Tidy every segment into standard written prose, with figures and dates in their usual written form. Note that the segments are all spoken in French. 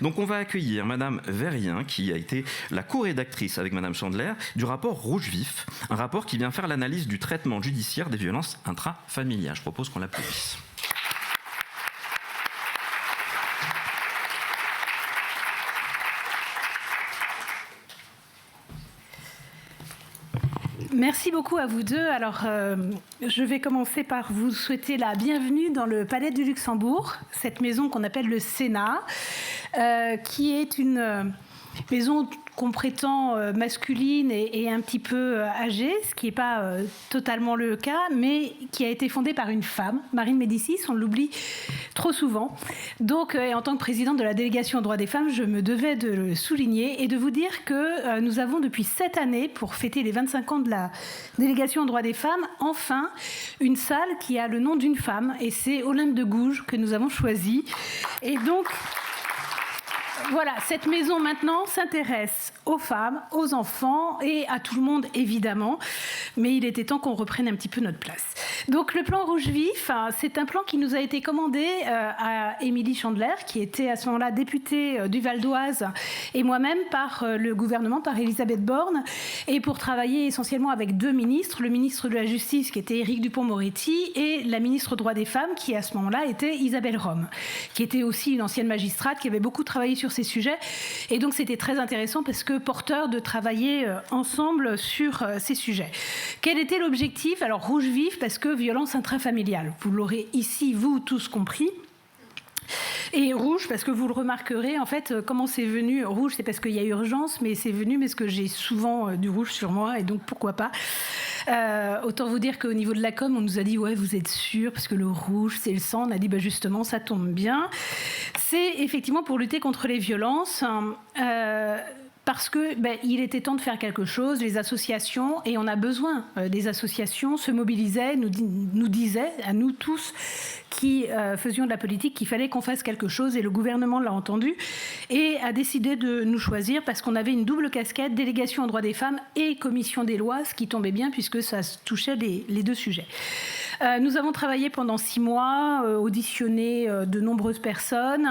Donc on va accueillir Madame Verrien, qui a été la co-rédactrice avec Madame Chandler du rapport Rouge Vif, un rapport qui vient faire l'analyse du traitement judiciaire des violences intrafamiliales. Je propose qu'on l'applaudisse. Merci beaucoup à vous deux. Alors, je vais commencer par vous souhaiter la bienvenue dans le Palais du Luxembourg, cette maison qu'on appelle le Sénat, qui est une maison qu'on prétend masculine et un petit peu âgée, ce qui n'est pas totalement le cas, mais qui a été fondée par une femme, Marine Médicis, on l'oublie trop souvent. Donc, en tant que présidente de la délégation aux droits des femmes, je me devais de le souligner et de vous dire que nous avons depuis 7 années, pour fêter les 25 ans de la délégation aux droits des femmes, enfin une salle qui a le nom d'une femme, et c'est Olympe de Gouges que nous avons choisi. Et donc, voilà, cette maison maintenant s'intéresse aux femmes, aux enfants et à tout le monde évidemment, mais il était temps qu'on reprenne un petit peu notre place. Donc le plan Rouge Vif, c'est un plan qui nous a été commandé à Émilie Chandler, qui était à ce moment-là députée du Val d'Oise, et moi-même par le gouvernement, par Elisabeth Borne, et pour travailler essentiellement avec 2 ministres, le ministre de la Justice qui était Éric Dupond-Moretti et la ministre droits des femmes qui à ce moment-là était Isabelle Rome, qui était aussi une ancienne magistrate qui avait beaucoup travaillé sur ces sujets, et donc c'était très intéressant parce que porteur de travailler ensemble sur ces sujets. Quel était l'objectif? Alors Rouge Vif parce que violence intrafamiliale, vous l'aurez ici vous tous compris. Et rouge, parce que vous le remarquerez, en fait, comment c'est venu? Rouge, c'est parce qu'il y a urgence, mais c'est venu parce que j'ai souvent du rouge sur moi, et donc pourquoi pas. Autant vous dire qu'au niveau de la com, on nous a dit « ouais, vous êtes sûr, parce que le rouge, c'est le sang ». On a dit bah, « justement, ça tombe bien ». C'est effectivement pour lutter contre les violences. Parce que il était temps de faire quelque chose, les associations, et on a besoin des associations, se mobilisaient, nous disaient, à nous tous qui faisions de la politique, qu'il fallait qu'on fasse quelque chose, et le gouvernement l'a entendu et a décidé de nous choisir parce qu'on avait une double casquette, délégation aux droits des femmes et commission des lois, ce qui tombait bien puisque ça touchait les 2 sujets. Nous avons travaillé pendant 6 mois, auditionné de nombreuses personnes,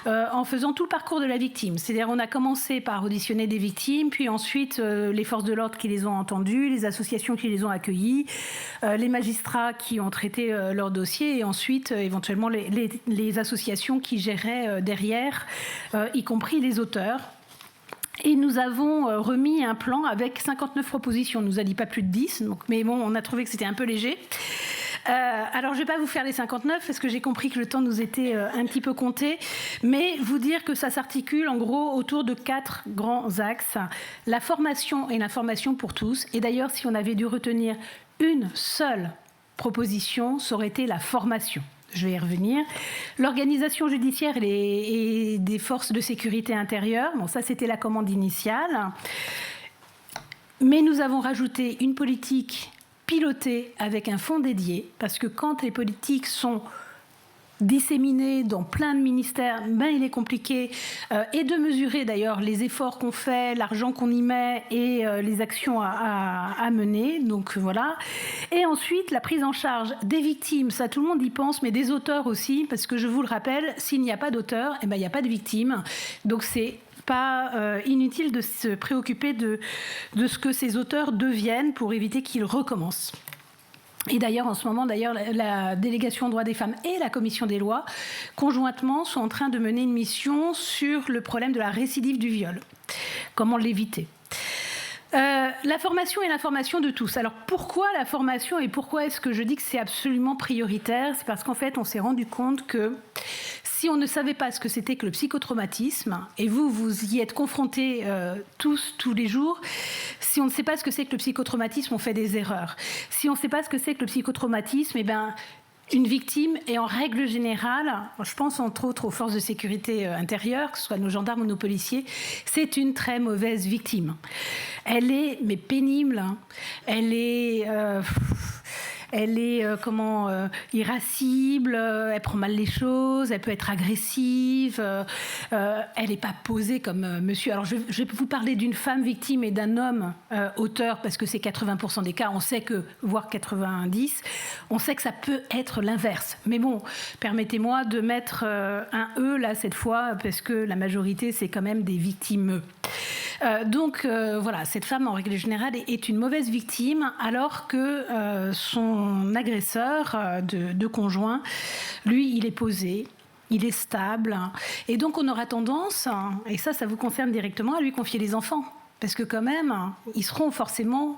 en faisant tout le parcours de la victime. C'est-à-dire on a commencé par auditionner des victimes, puis ensuite les forces de l'ordre qui les ont entendues, les associations qui les ont accueillies, les magistrats qui ont traité leur dossier, et ensuite éventuellement les associations qui géraient derrière, y compris les auteurs. Et nous avons remis un plan avec 59 propositions. On ne nous a dit pas plus de 10, donc, mais bon, on a trouvé que c'était un peu léger. Alors, je ne vais pas vous faire les 59 parce que j'ai compris que le temps nous était un petit peu compté, mais vous dire que ça s'articule en gros autour de 4 grands axes. La formation et l'information pour tous. Et d'ailleurs, si on avait dû retenir une seule proposition, ça aurait été la formation. Je vais y revenir. L'organisation judiciaire et des forces de sécurité intérieure, bon, ça c'était la commande initiale. Mais nous avons rajouté une politique pilotée avec un fonds dédié, parce que quand les politiques sont disséminées dans plein de ministères, il est compliqué et de mesurer d'ailleurs les efforts qu'on fait, l'argent qu'on y met et les actions à mener. Donc voilà. Et ensuite, la prise en charge des victimes, ça tout le monde y pense, mais des auteurs aussi, parce que je vous le rappelle, s'il n'y a pas d'auteur, il n'y a pas de victime. Donc c'est pas inutile de se préoccuper de ce que ces auteurs deviennent pour éviter qu'ils recommencent. Et d'ailleurs, en ce moment, la délégation aux droits des femmes et la commission des lois, conjointement, sont en train de mener une mission sur le problème de la récidive du viol. Comment l'éviter ? La formation et l'information de tous. Alors pourquoi la formation et pourquoi est-ce que je dis que c'est absolument prioritaire? C'est parce qu'en fait, on s'est rendu compte que si on ne savait pas ce que c'était que le psychotraumatisme, et vous y êtes confrontés tous les jours, si on ne sait pas ce que c'est que le psychotraumatisme, on fait des erreurs. Si on ne sait pas ce que c'est que le psychotraumatisme, une victime est en règle générale, je pense entre autres aux forces de sécurité intérieure, que ce soit nos gendarmes ou nos policiers, c'est une très mauvaise victime. Elle est pénible, elle est... elle est irascible, elle prend mal les choses, elle peut être agressive, elle n'est pas posée comme monsieur. Alors je vais vous parler d'une femme victime et d'un homme auteur, parce que c'est 80% des cas, on sait que, voire 90, on sait que ça peut être l'inverse. Mais bon, permettez-moi de mettre un E là cette fois, parce que la majorité c'est quand même des victimeux. Donc voilà, cette femme en règle générale est une mauvaise victime, alors que son agresseur de conjoint, lui, il est posé, il est stable, et donc on aura tendance, et ça vous concerne directement, à lui confier les enfants. Parce que quand même, ils seront forcément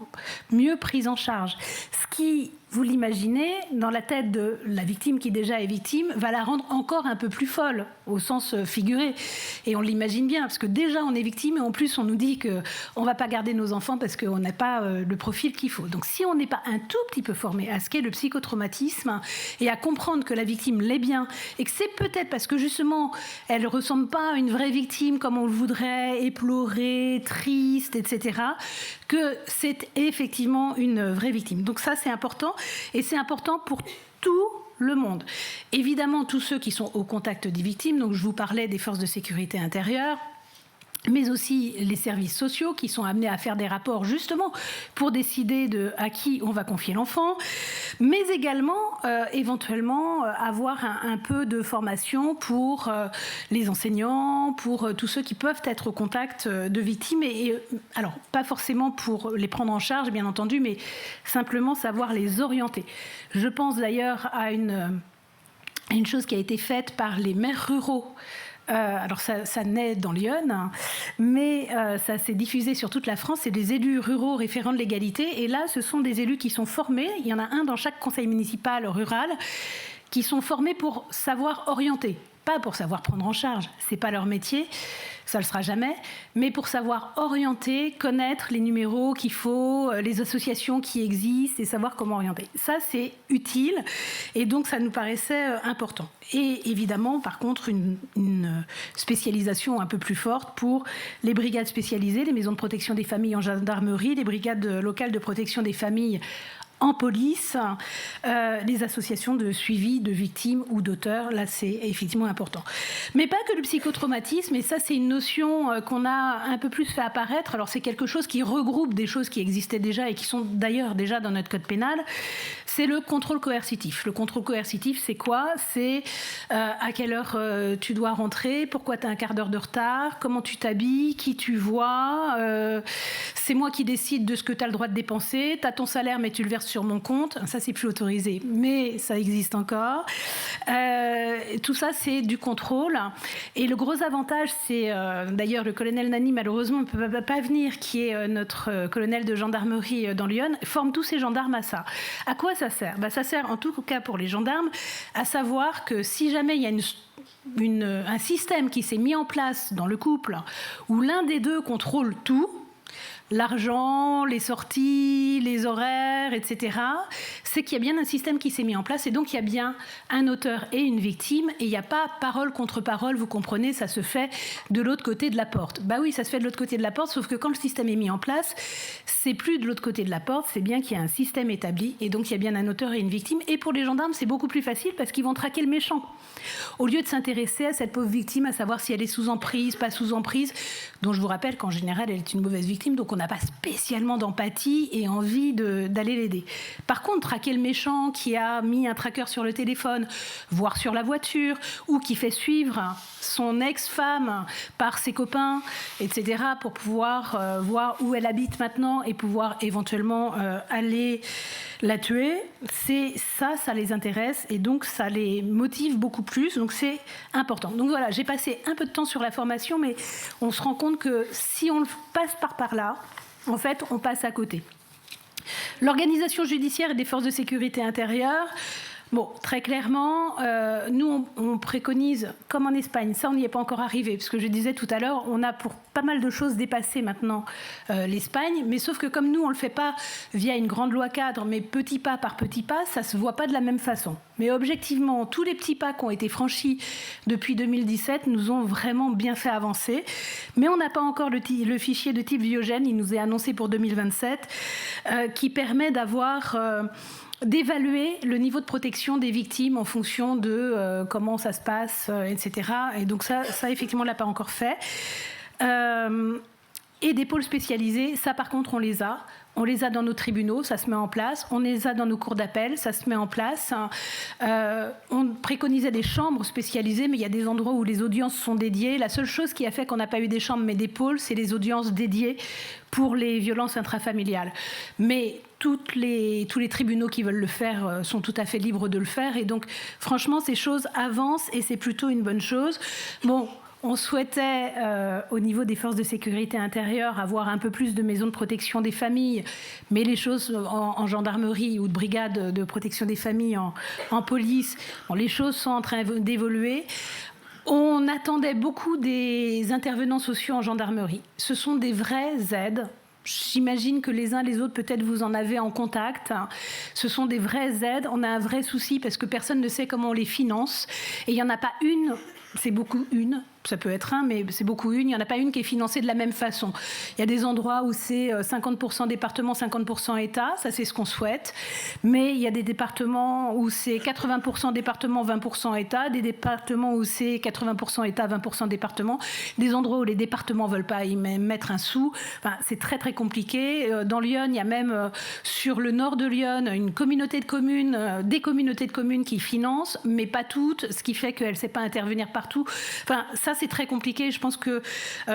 mieux pris en charge. Ce qui, vous l'imaginez, dans la tête de la victime qui déjà est victime, va la rendre encore un peu plus folle, au sens figuré. Et on l'imagine bien, parce que déjà on est victime, et en plus on nous dit qu'on ne va pas garder nos enfants parce qu'on n'a pas le profil qu'il faut. Donc si on n'est pas un tout petit peu formé à ce qu'est le psychotraumatisme, et à comprendre que la victime l'est bien, et que c'est peut-être parce que justement, elle ne ressemble pas à une vraie victime comme on le voudrait, éplorée, triste, etc., que c'est effectivement une vraie victime. Donc ça, c'est important, et c'est important pour tout le monde. Évidemment, tous ceux qui sont au contact des victimes, donc je vous parlais des forces de sécurité intérieure, mais aussi les services sociaux qui sont amenés à faire des rapports justement pour décider à qui on va confier l'enfant, mais également éventuellement avoir un peu de formation pour les enseignants, pour tous ceux qui peuvent être au contact de victimes, et alors pas forcément pour les prendre en charge bien entendu, mais simplement savoir les orienter. Je pense d'ailleurs à une chose qui a été faite par les maires ruraux. Alors ça naît dans l'Yonne, mais ça s'est diffusé sur toute la France. C'est des élus ruraux référents de l'égalité, et là ce sont des élus qui sont formés, il y en a un dans chaque conseil municipal rural, qui sont formés pour savoir orienter, pas pour savoir prendre en charge, c'est pas leur métier, ça ne le sera jamais, mais pour savoir orienter, connaître les numéros qu'il faut, les associations qui existent, et savoir comment orienter. Ça, c'est utile, et donc ça nous paraissait important. Et évidemment, par contre, une spécialisation un peu plus forte pour les brigades spécialisées, les maisons de protection des familles en gendarmerie, les brigades locales de protection des familles en police, les associations de suivi de victimes ou d'auteurs, là c'est effectivement important. Mais pas que le psychotraumatisme, et ça c'est une notion qu'on a un peu plus fait apparaître. Alors c'est quelque chose qui regroupe des choses qui existaient déjà et qui sont d'ailleurs déjà dans notre code pénal, c'est le contrôle coercitif. Le contrôle coercitif, c'est quoi ? C'est à quelle heure tu dois rentrer, pourquoi tu as un quart d'heure de retard, comment tu t'habilles, qui tu vois, c'est moi qui décide de ce que tu as le droit de dépenser, tu as ton salaire mais tu le verses sur mon compte, ça c'est plus autorisé, mais ça existe encore. Tout ça c'est du contrôle, et le gros avantage c'est, d'ailleurs le colonel Nani malheureusement ne peut pas venir, qui est notre colonel de gendarmerie dans l'Yonne, forme tous ces gendarmes à ça. À quoi ça sert ? Ça sert en tout cas pour les gendarmes à savoir que si jamais il y a un système qui s'est mis en place dans le couple où l'un des deux contrôle tout, l'argent, les sorties, les horaires, etc., c'est qu'il y a bien un système qui s'est mis en place, et donc il y a bien un auteur et une victime, et il n'y a pas parole contre parole, vous comprenez, ça se fait de l'autre côté de la porte. Bah oui, ça se fait de l'autre côté de la porte, sauf que quand le système est mis en place, c'est plus de l'autre côté de la porte, c'est bien qu'il y a un système établi, et donc il y a bien un auteur et une victime, et pour les gendarmes, c'est beaucoup plus facile parce qu'ils vont traquer le méchant. Au lieu de s'intéresser à cette pauvre victime, à savoir si elle est sous emprise, pas sous emprise, dont je vous rappelle qu'en général, elle est une mauvaise victime, donc on n'a pas spécialement d'empathie et envie d'aller l'aider. Par contre, traquer le méchant qui a mis un tracker sur le téléphone, voire sur la voiture, ou qui fait suivre son ex-femme par ses copains, etc., pour pouvoir voir où elle habite maintenant et pouvoir éventuellement aller la tuer, ça les intéresse, et donc ça les motive beaucoup plus, donc c'est important. Donc voilà, j'ai passé un peu de temps sur la formation, mais on se rend compte que si on passe par là, en fait, on passe à côté. L'organisation judiciaire et des forces de sécurité intérieure, bon, très clairement, nous, on préconise, comme en Espagne, ça, on n'y est pas encore arrivé, parce que je disais tout à l'heure, on a pour pas mal de choses dépassé maintenant l'Espagne, mais sauf que comme nous, on ne le fait pas via une grande loi cadre, mais petit pas par petit pas, ça ne se voit pas de la même façon. Mais objectivement, tous les petits pas qui ont été franchis depuis 2017 nous ont vraiment bien fait avancer, mais on n'a pas encore le fichier de type Viogène, il nous est annoncé pour 2027, qui permet d'avoir d'évaluer le niveau de protection des victimes en fonction de comment ça se passe, etc. Et donc ça effectivement, on ne l'a pas encore fait. Et des pôles spécialisés, ça par contre, on les a. On les a dans nos tribunaux, ça se met en place. On les a dans nos cours d'appel, ça se met en place. On préconisait des chambres spécialisées, mais il y a des endroits où les audiences sont dédiées. La seule chose qui a fait qu'on n'a pas eu des chambres mais des pôles, c'est les audiences dédiées pour les violences intrafamiliales. Mais tous les tribunaux qui veulent le faire sont tout à fait libres de le faire. Et donc, franchement, ces choses avancent et c'est plutôt une bonne chose. Bon. On souhaitait, au niveau des forces de sécurité intérieure, avoir un peu plus de maisons de protection des familles, mais les choses en gendarmerie ou de brigade de protection des familles en police, bon, les choses sont en train d'évoluer. On attendait beaucoup des intervenants sociaux en gendarmerie. Ce sont des vraies aides. J'imagine que les uns les autres, peut-être vous en avez en contact. Ce sont des vraies aides. On a un vrai souci parce que personne ne sait comment on les finance. Et il n'y en a pas une, c'est beaucoup une. Ça peut être un, mais c'est beaucoup une. Il n'y en a pas une qui est financée de la même façon. Il y a des endroits où c'est 50% département, 50% État. Ça, c'est ce qu'on souhaite. Mais il y a des départements où c'est 80% département, 20% État. Des départements où c'est 80% État, 20% département. Des endroits où les départements ne veulent pas y mettre un sou. Enfin, c'est très, très compliqué. Dans Lyon, il y a même sur le nord de Lyon une communauté de communes, des communautés de communes qui financent, mais pas toutes, ce qui fait qu'elle ne sait pas intervenir partout. Enfin, ça, c'est très compliqué. Je pense que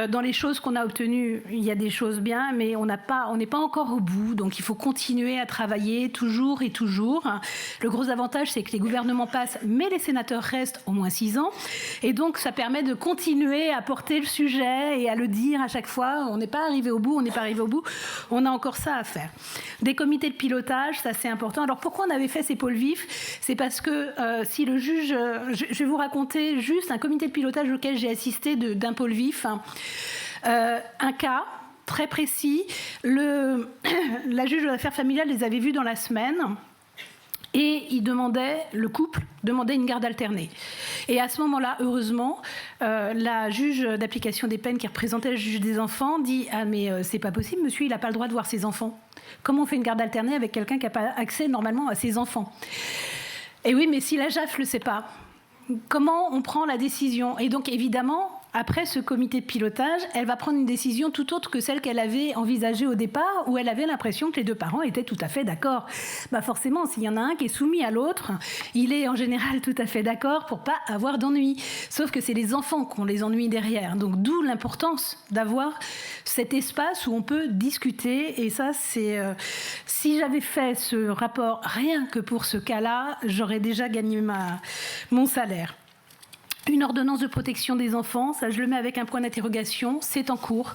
dans les choses qu'on a obtenues, il y a des choses bien, mais on n'est pas encore au bout. Donc, il faut continuer à travailler toujours et toujours. Le gros avantage, c'est que les gouvernements passent, mais les sénateurs restent au moins 6 ans. Et donc, ça permet de continuer à porter le sujet et à le dire à chaque fois. On n'est pas arrivé au bout, on n'est pas arrivé au bout. On a encore ça à faire. Des comités de pilotage, ça, c'est important. Alors, pourquoi on avait fait ces pôles vifs ? C'est parce que si le juge... je vais vous raconter juste un comité de pilotage auquel j'ai assisté d'un pôle vif. Un cas très précis. La juge de l'affaire familiale les avait vus dans la semaine. Et le couple demandait une garde alternée. Et à ce moment-là, heureusement, la juge d'application des peines qui représentait le juge des enfants dit « Ah mais c'est pas possible, monsieur, il n'a pas le droit de voir ses enfants. Comment on fait une garde alternée avec quelqu'un qui n'a pas accès normalement à ses enfants ?» Et oui, mais si la JAF ne le sait pas, comment on prend la décision ? Et donc, évidemment, après ce comité de pilotage, elle va prendre une décision tout autre que celle qu'elle avait envisagée au départ, où elle avait l'impression que les deux parents étaient tout à fait d'accord. Bah forcément, s'il y en a un qui est soumis à l'autre, il est en général tout à fait d'accord pour pas avoir d'ennui. Sauf que c'est les enfants qui ont les ennuis derrière. Donc, d'où l'importance d'avoir cet espace où on peut discuter. Et ça, c'est... si j'avais fait ce rapport rien que pour ce cas-là, j'aurais déjà gagné mon salaire. Une ordonnance de protection des enfants, ça je le mets avec un point d'interrogation, c'est en cours.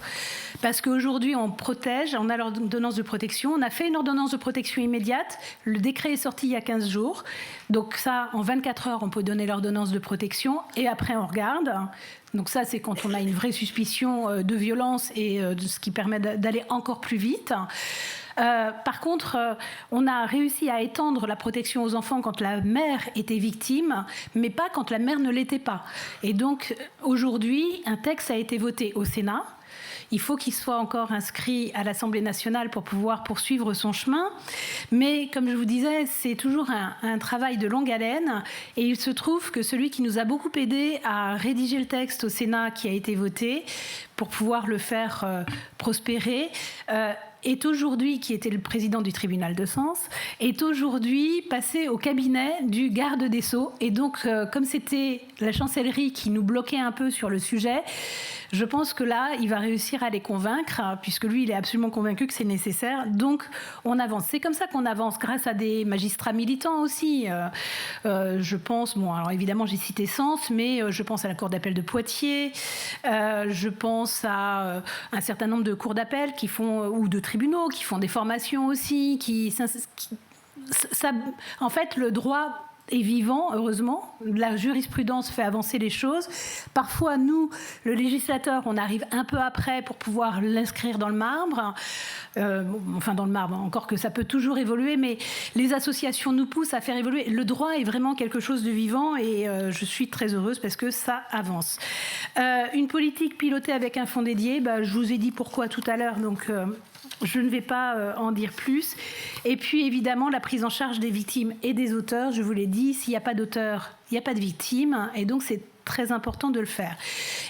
Parce qu'aujourd'hui on protège, on a l'ordonnance de protection, on a fait une ordonnance de protection immédiate, le décret est sorti il y a 15 jours, donc ça en 24 heures on peut donner l'ordonnance de protection et après on regarde. Donc ça c'est quand on a une vraie suspicion de violence et de ce qui permet d'aller encore plus vite. Par contre, on a réussi à étendre la protection aux enfants quand la mère était victime, mais pas quand la mère ne l'était pas. Et donc, aujourd'hui, un texte a été voté au Sénat. Il faut qu'il soit encore inscrit à l'Assemblée nationale pour pouvoir poursuivre son chemin. Mais comme je vous disais, c'est toujours un travail de longue haleine. Et il se trouve que celui qui nous a beaucoup aidé à rédiger le texte au Sénat qui a été voté, pour pouvoir le faire prospérer, est aujourd'hui, qui était le président du tribunal de Sens, est aujourd'hui passé au cabinet du garde des Sceaux. Et donc, comme c'était la chancellerie qui nous bloquait un peu sur le sujet, je pense que là, il va réussir à les convaincre, puisque lui, il est absolument convaincu que c'est nécessaire. Donc, on avance. C'est comme ça qu'on avance, grâce à des magistrats militants aussi. Je pense, bon, alors évidemment, j'ai cité Sens, mais je pense à la Cour d'appel de Poitiers, je pense à un certain nombre de cours d'appel qui font, ou de tribunaux, qui font des formations aussi, en fait, le droit est vivant, heureusement. La jurisprudence fait avancer les choses. Parfois, nous, le législateur, on arrive un peu après pour pouvoir l'inscrire dans le marbre. Enfin, dans le marbre, encore que ça peut toujours évoluer, mais les associations nous poussent à faire évoluer. Le droit est vraiment quelque chose de vivant et je suis très heureuse parce que ça avance. Une politique pilotée avec un fonds dédié, je vous ai dit pourquoi tout à l'heure, donc... je ne vais pas en dire plus. Et puis, évidemment, la prise en charge des victimes et des auteurs. Je vous l'ai dit, s'il n'y a pas d'auteur, il n'y a pas de victime. Et donc, c'est très important de le faire.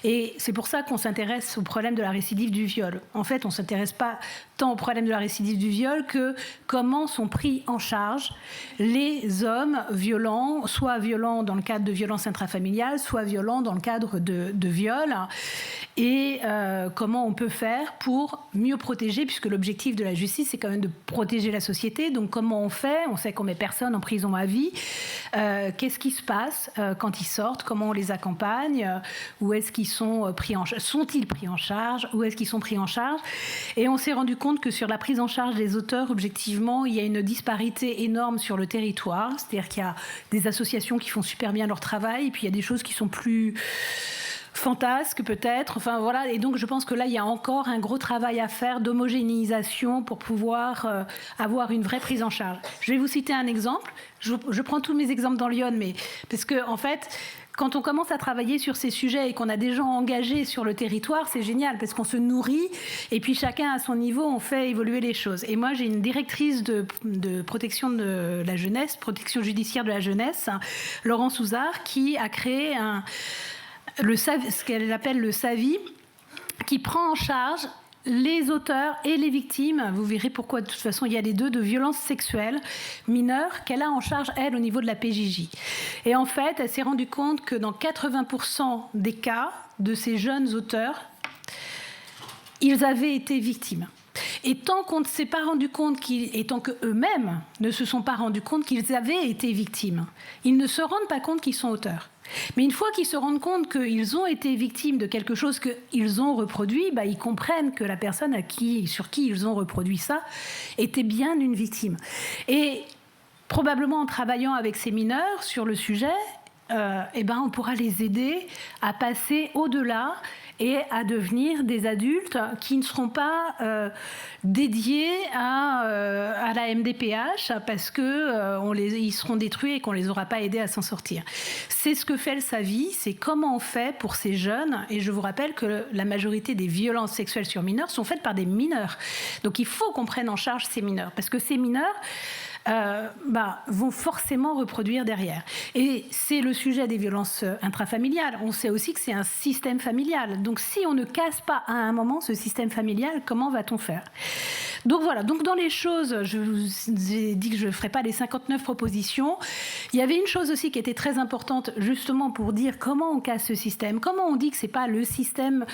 Et c'est pour ça qu'on s'intéresse au problème de la récidive du viol. En fait, on ne s'intéresse pas tant au problème de la récidive du viol que comment sont pris en charge les hommes violents, soit violents dans le cadre de violences intrafamiliales, soit violents dans le cadre de viol. Et comment on peut faire pour mieux protéger, puisque l'objectif de la justice, c'est quand même de protéger la société. Donc comment on fait? On sait qu'on met personne en prison à vie. Qu'est-ce qui se passe quand ils sortent? Comment on les accompagne? Où est-ce qu'ils sont pris en charge? Sont-ils pris en charge? Où est-ce qu'ils sont pris en charge? Et on s'est rendu compte que sur la prise en charge des auteurs, objectivement, il y a une disparité énorme sur le territoire. C'est-à-dire qu'il y a des associations qui font super bien leur travail, et puis il y a des choses qui sont plus... fantasque peut-être, enfin voilà, et donc je pense que là il y a encore un gros travail à faire d'homogénéisation pour pouvoir avoir une vraie prise en charge. Je vais vous citer un exemple, je prends tous mes exemples dans Lyon, mais parce que en fait, quand on commence à travailler sur ces sujets et qu'on a des gens engagés sur le territoire, c'est génial parce qu'on se nourrit et puis chacun à son niveau, on fait évoluer les choses. Et moi, j'ai une directrice de protection de la jeunesse, protection judiciaire de la jeunesse, Laurence Ouzard, qui a créé ce qu'elle appelle le SAVI, qui prend en charge les auteurs et les victimes, vous verrez pourquoi de toute façon il y a les deux, de violences sexuelles mineures qu'elle a en charge, elle, au niveau de la PJJ. Et en fait, elle s'est rendue compte que dans 80% des cas de ces jeunes auteurs, ils avaient été victimes. Et tant qu'on ne s'est pas rendu compte, et tant qu'eux-mêmes ne se sont pas rendus compte qu'ils avaient été victimes, ils ne se rendent pas compte qu'ils sont auteurs. Mais une fois qu'ils se rendent compte qu'ils ont été victimes de quelque chose qu'ils ont reproduit, ils comprennent que la personne sur qui ils ont reproduit ça était bien une victime. Et probablement en travaillant avec ces mineurs sur le sujet, on pourra les aider à passer au-delà et à devenir des adultes qui ne seront pas dédiés à la MDPH parce qu'ils seront détruits et qu'on ne les aura pas aidés à s'en sortir. C'est ce que fait le SAVI, c'est comment on fait pour ces jeunes. Et je vous rappelle que la majorité des violences sexuelles sur mineurs sont faites par des mineurs. Donc il faut qu'on prenne en charge ces mineurs parce que ces mineurs vont forcément reproduire derrière. Et c'est le sujet des violences intrafamiliales. On sait aussi que c'est un système familial. Donc si on ne casse pas à un moment ce système familial, comment va-t-on faire? Donc voilà, donc dans les choses, je vous ai dit que je ne ferai pas les 59 propositions. Il y avait une chose aussi qui était très importante justement pour dire comment on casse ce système, comment on dit que ce n'est pas le système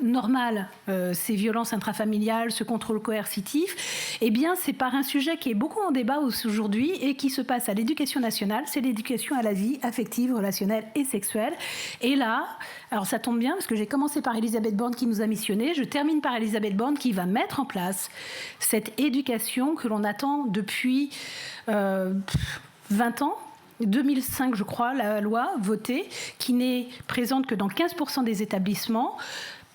normal, ces violences intrafamiliales, ce contrôle coercitif. Eh bien, c'est par un sujet qui est beaucoup en débat aujourd'hui et qui se passe à l'éducation nationale, c'est l'éducation à la vie affective, relationnelle et sexuelle. Et là, alors ça tombe bien parce que j'ai commencé par Elisabeth Borne qui nous a missionnés, je termine par Elisabeth Borne qui va mettre en place cette éducation que l'on attend depuis 20 ans. 2005, je crois, la loi votée, qui n'est présente que dans 15% des établissements,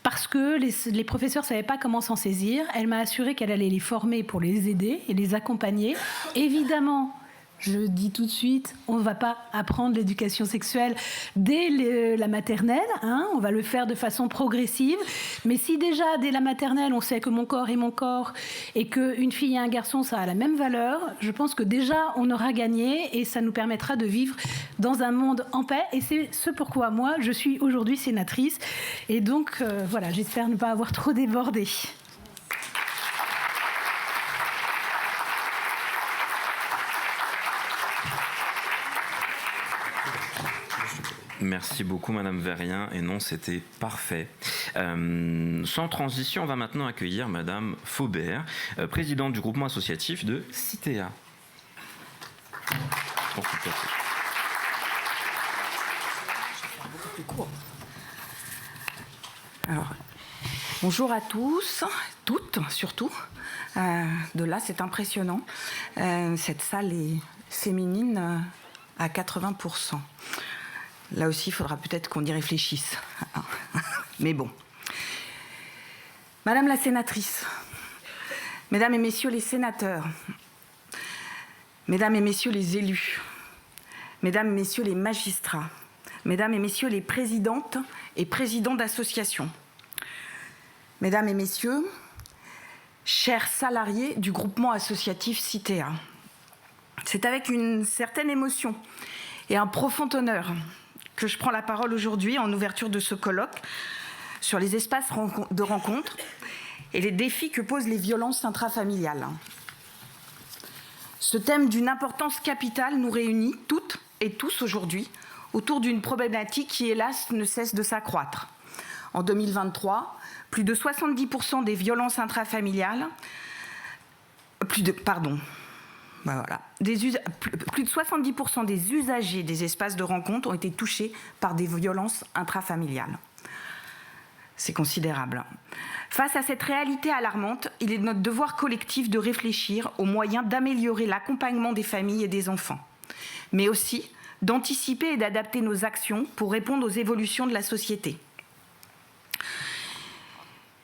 parce que les professeurs ne savaient pas comment s'en saisir. Elle m'a assuré qu'elle allait les former pour les aider et les accompagner. Évidemment, je dis tout de suite, on ne va pas apprendre l'éducation sexuelle dès la maternelle, on va le faire de façon progressive. Mais si déjà, dès la maternelle, on sait que mon corps est mon corps et qu'une fille et un garçon, ça a la même valeur, je pense que déjà, on aura gagné et ça nous permettra de vivre dans un monde en paix. Et c'est ce pourquoi moi, je suis aujourd'hui sénatrice. Et donc, voilà, j'espère ne pas avoir trop débordé. Merci beaucoup, Madame Verrien. Et non, c'était parfait. Sans transition, on va maintenant accueillir Madame Faubert, présidente du groupement associatif de Citea. Alors, bonjour à tous, toutes surtout. De là, c'est impressionnant. Cette salle est féminine à 80%. Là aussi, il faudra peut-être qu'on y réfléchisse. Mais bon. Madame la sénatrice, Mesdames et Messieurs les sénateurs, Mesdames et Messieurs les élus, Mesdames et Messieurs les magistrats, Mesdames et Messieurs les présidentes et présidents d'associations, Mesdames et Messieurs, chers salariés du groupement associatif Citea, c'est avec une certaine émotion et un profond honneur que je prends la parole aujourd'hui en ouverture de ce colloque sur les espaces de rencontre et les défis que posent les violences intrafamiliales. Ce thème d'une importance capitale nous réunit toutes et tous aujourd'hui autour d'une problématique qui, hélas, ne cesse de s'accroître. En 2023, plus de 70% des violences intrafamiliales, plus de 70% des usagers des espaces de rencontre ont été touchés par des violences intrafamiliales. C'est considérable. Face à cette réalité alarmante, il est de notre devoir collectif de réfléchir aux moyens d'améliorer l'accompagnement des familles et des enfants, mais aussi d'anticiper et d'adapter nos actions pour répondre aux évolutions de la société.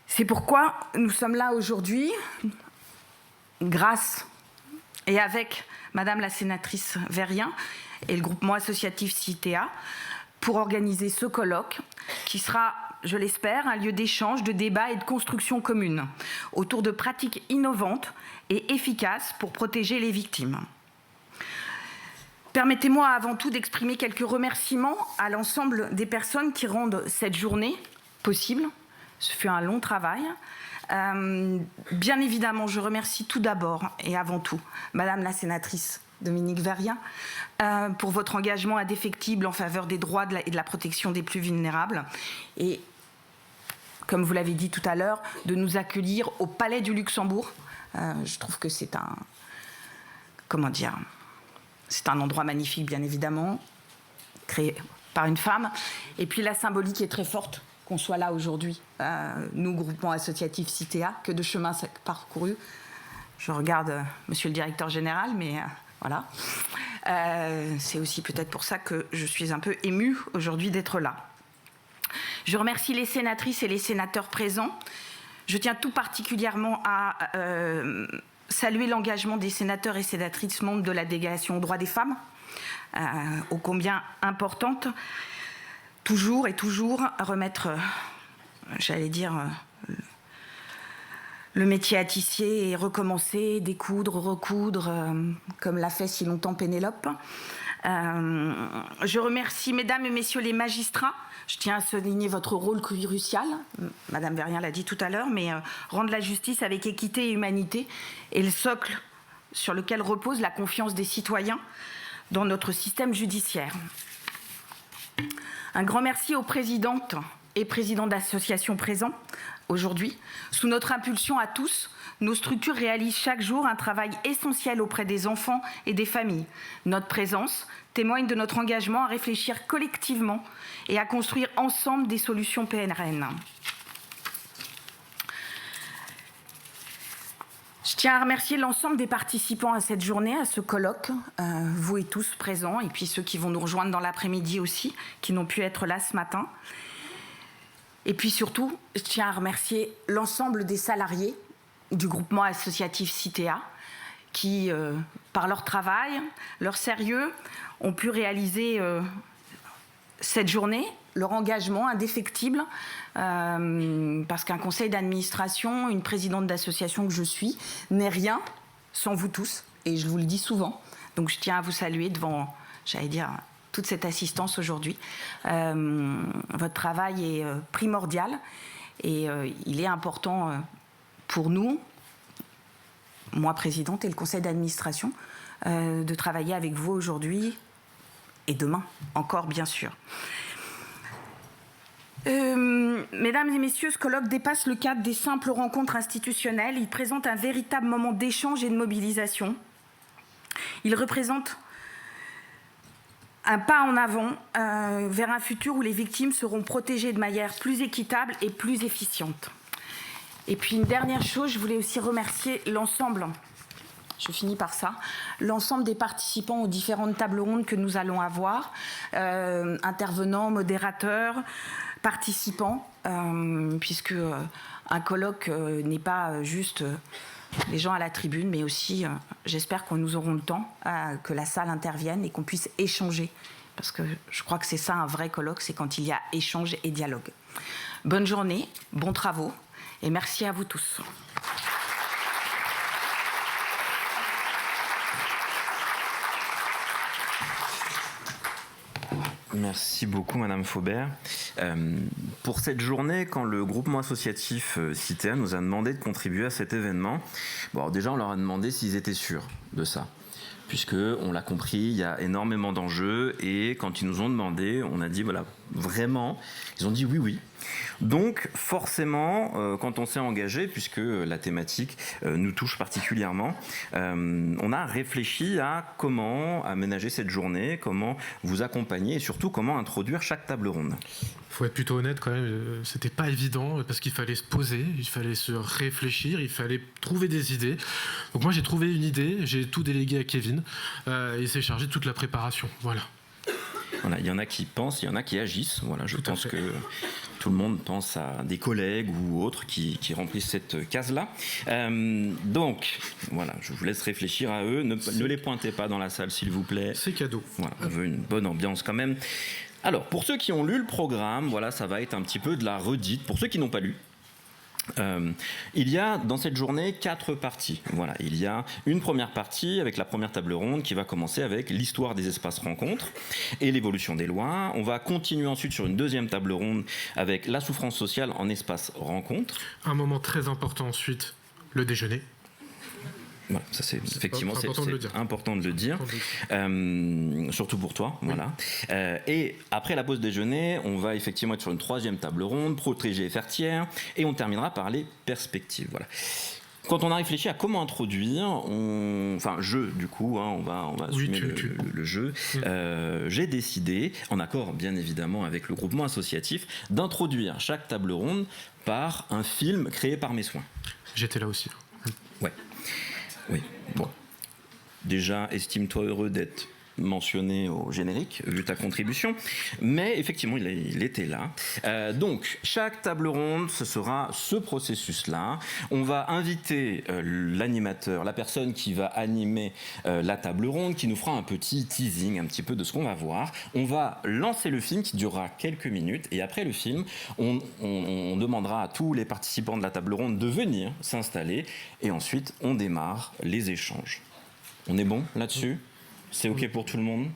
C'est pourquoi nous sommes là aujourd'hui, grâce et avec Madame la sénatrice Verrien et le groupement associatif Citea, pour organiser ce colloque qui sera, je l'espère, un lieu d'échange, de débat et de construction commune autour de pratiques innovantes et efficaces pour protéger les victimes. Permettez-moi avant tout d'exprimer quelques remerciements à l'ensemble des personnes qui rendent cette journée possible. Ce fut un long travail. Bien évidemment, je remercie tout d'abord et avant tout Madame la sénatrice Dominique Verrien pour votre engagement indéfectible en faveur des droits et de la protection des plus vulnérables et, comme vous l'avez dit tout à l'heure, de nous accueillir au Palais du Luxembourg. Je trouve que c'est un... Comment dire ? C'est un endroit magnifique, bien évidemment, créé par une femme. Et puis la symbolique est très forte qu'on soit là aujourd'hui, nous, groupement associatif Citea, que de chemin parcouru. Je regarde monsieur le directeur général, mais voilà. C'est aussi peut-être pour ça que je suis un peu émue aujourd'hui d'être là. Je remercie les sénatrices et les sénateurs présents. Je tiens tout particulièrement à saluer l'engagement des sénateurs et sénatrices membres de la délégation aux droits des femmes, ô combien importante, toujours et toujours remettre, j'allais dire, le métier à tisser et recommencer, découdre, recoudre, comme l'a fait si longtemps Pénélope. Je remercie Mesdames et Messieurs les magistrats. Je tiens à souligner votre rôle crucial, Madame Verrien l'a dit tout à l'heure, mais rendre la justice avec équité et humanité est le socle sur lequel repose la confiance des citoyens dans notre système judiciaire. Un grand merci aux présidentes et présidents d'associations présents aujourd'hui. Sous notre impulsion à tous, nos structures réalisent chaque jour un travail essentiel auprès des enfants et des familles. Notre présence témoigne de notre engagement à réfléchir collectivement et à construire ensemble des solutions pérennes. Je tiens à remercier l'ensemble des participants à cette journée, à ce colloque, vous et tous présents, et puis ceux qui vont nous rejoindre dans l'après-midi aussi, qui n'ont pu être là ce matin. Et puis surtout, je tiens à remercier l'ensemble des salariés du groupement associatif Citea, qui, par leur travail, leur sérieux, ont pu réaliser cette journée, leur engagement indéfectible, parce qu'un conseil d'administration, une présidente d'association que je suis, n'est rien sans vous tous, et je vous le dis souvent. Donc je tiens à vous saluer devant, j'allais dire, toute cette assistance aujourd'hui. Votre travail est primordial, et il est important pour nous, moi présidente et le conseil d'administration, de travailler avec vous aujourd'hui et demain encore, bien sûr. Mesdames et messieurs, ce colloque dépasse le cadre des simples rencontres institutionnelles. Il présente un véritable moment d'échange et de mobilisation. Il représente un pas en avant vers un futur où les victimes seront protégées de manière plus équitable et plus efficiente. Et puis une dernière chose, je voulais aussi remercier l'ensemble je finis par ça, l'ensemble des participants aux différentes tables rondes que nous allons avoir, intervenants, modérateurs, participants, puisque un colloque n'est pas juste les gens à la tribune, mais aussi, j'espère que nous aurons le temps que la salle intervienne et qu'on puisse échanger. Parce que je crois que c'est ça un vrai colloque, c'est quand il y a échange et dialogue. Bonne journée, bons travaux et merci à vous tous. Merci beaucoup, Madame Faubert. Pour cette journée, quand le groupement associatif CITEA nous a demandé de contribuer à cet événement, bon, alors déjà, on leur a demandé s'ils étaient sûrs de ça. Puisque, on l'a compris, il y a énormément d'enjeux et quand ils nous ont demandé, on a dit, voilà, vraiment, ils ont dit oui, oui. Donc, forcément, quand on s'est engagé, puisque la thématique nous touche particulièrement, on a réfléchi à comment aménager cette journée, comment vous accompagner et surtout comment introduire chaque table ronde. Il faut être plutôt honnête quand même, c'était pas évident parce qu'il fallait se poser, il fallait se réfléchir, il fallait trouver des idées. Donc moi j'ai trouvé une idée, j'ai tout délégué à Kevin et il s'est chargé de toute la préparation. Voilà. Voilà, il y en a qui pensent, il y en a qui agissent. Voilà, je pense que tout le monde pense à des collègues ou autres qui remplissent cette case-là. Donc, voilà, je vous laisse réfléchir à eux. Ne les pointez pas dans la salle, s'il vous plaît. C'est cadeau. Voilà, on veut une bonne ambiance quand même. Alors, pour ceux qui ont lu le programme, voilà, ça va être un petit peu de la redite. Pour ceux qui n'ont pas lu, il y a dans cette journée 4 parties. Voilà, il y a une première partie avec la première table ronde qui va commencer avec l'histoire des espaces rencontres et l'évolution des lois. On va continuer ensuite sur une deuxième table ronde avec la souffrance sociale en espace rencontre. Un moment très important ensuite, le déjeuner. Voilà, ça c'est effectivement important de le dire, surtout pour toi, oui. Voilà. Et après la pause déjeuner, on va effectivement être sur une troisième table ronde, protéger et faire tiers, et on terminera par les perspectives. Voilà. Quand on a réfléchi à comment introduire, on va assumer le jeu. J'ai décidé, en accord bien évidemment avec le groupement associatif, d'introduire chaque table ronde par un film créé par mes soins. J'étais là aussi. Ouais. Oui, bon. Déjà, estime-toi heureux d'être mentionné au générique, vu ta contribution. Mais effectivement, il était là. Donc, chaque table ronde, ce sera ce processus-là. On va inviter l'animateur, la personne qui va animer la table ronde, qui nous fera un petit teasing, un petit peu de ce qu'on va voir. On va lancer le film qui durera quelques minutes. Et après le film, on demandera à tous les participants de la table ronde de venir s'installer. Et ensuite, on démarre les échanges. On est bon là-dessus ? C'est OK pour tout le monde ?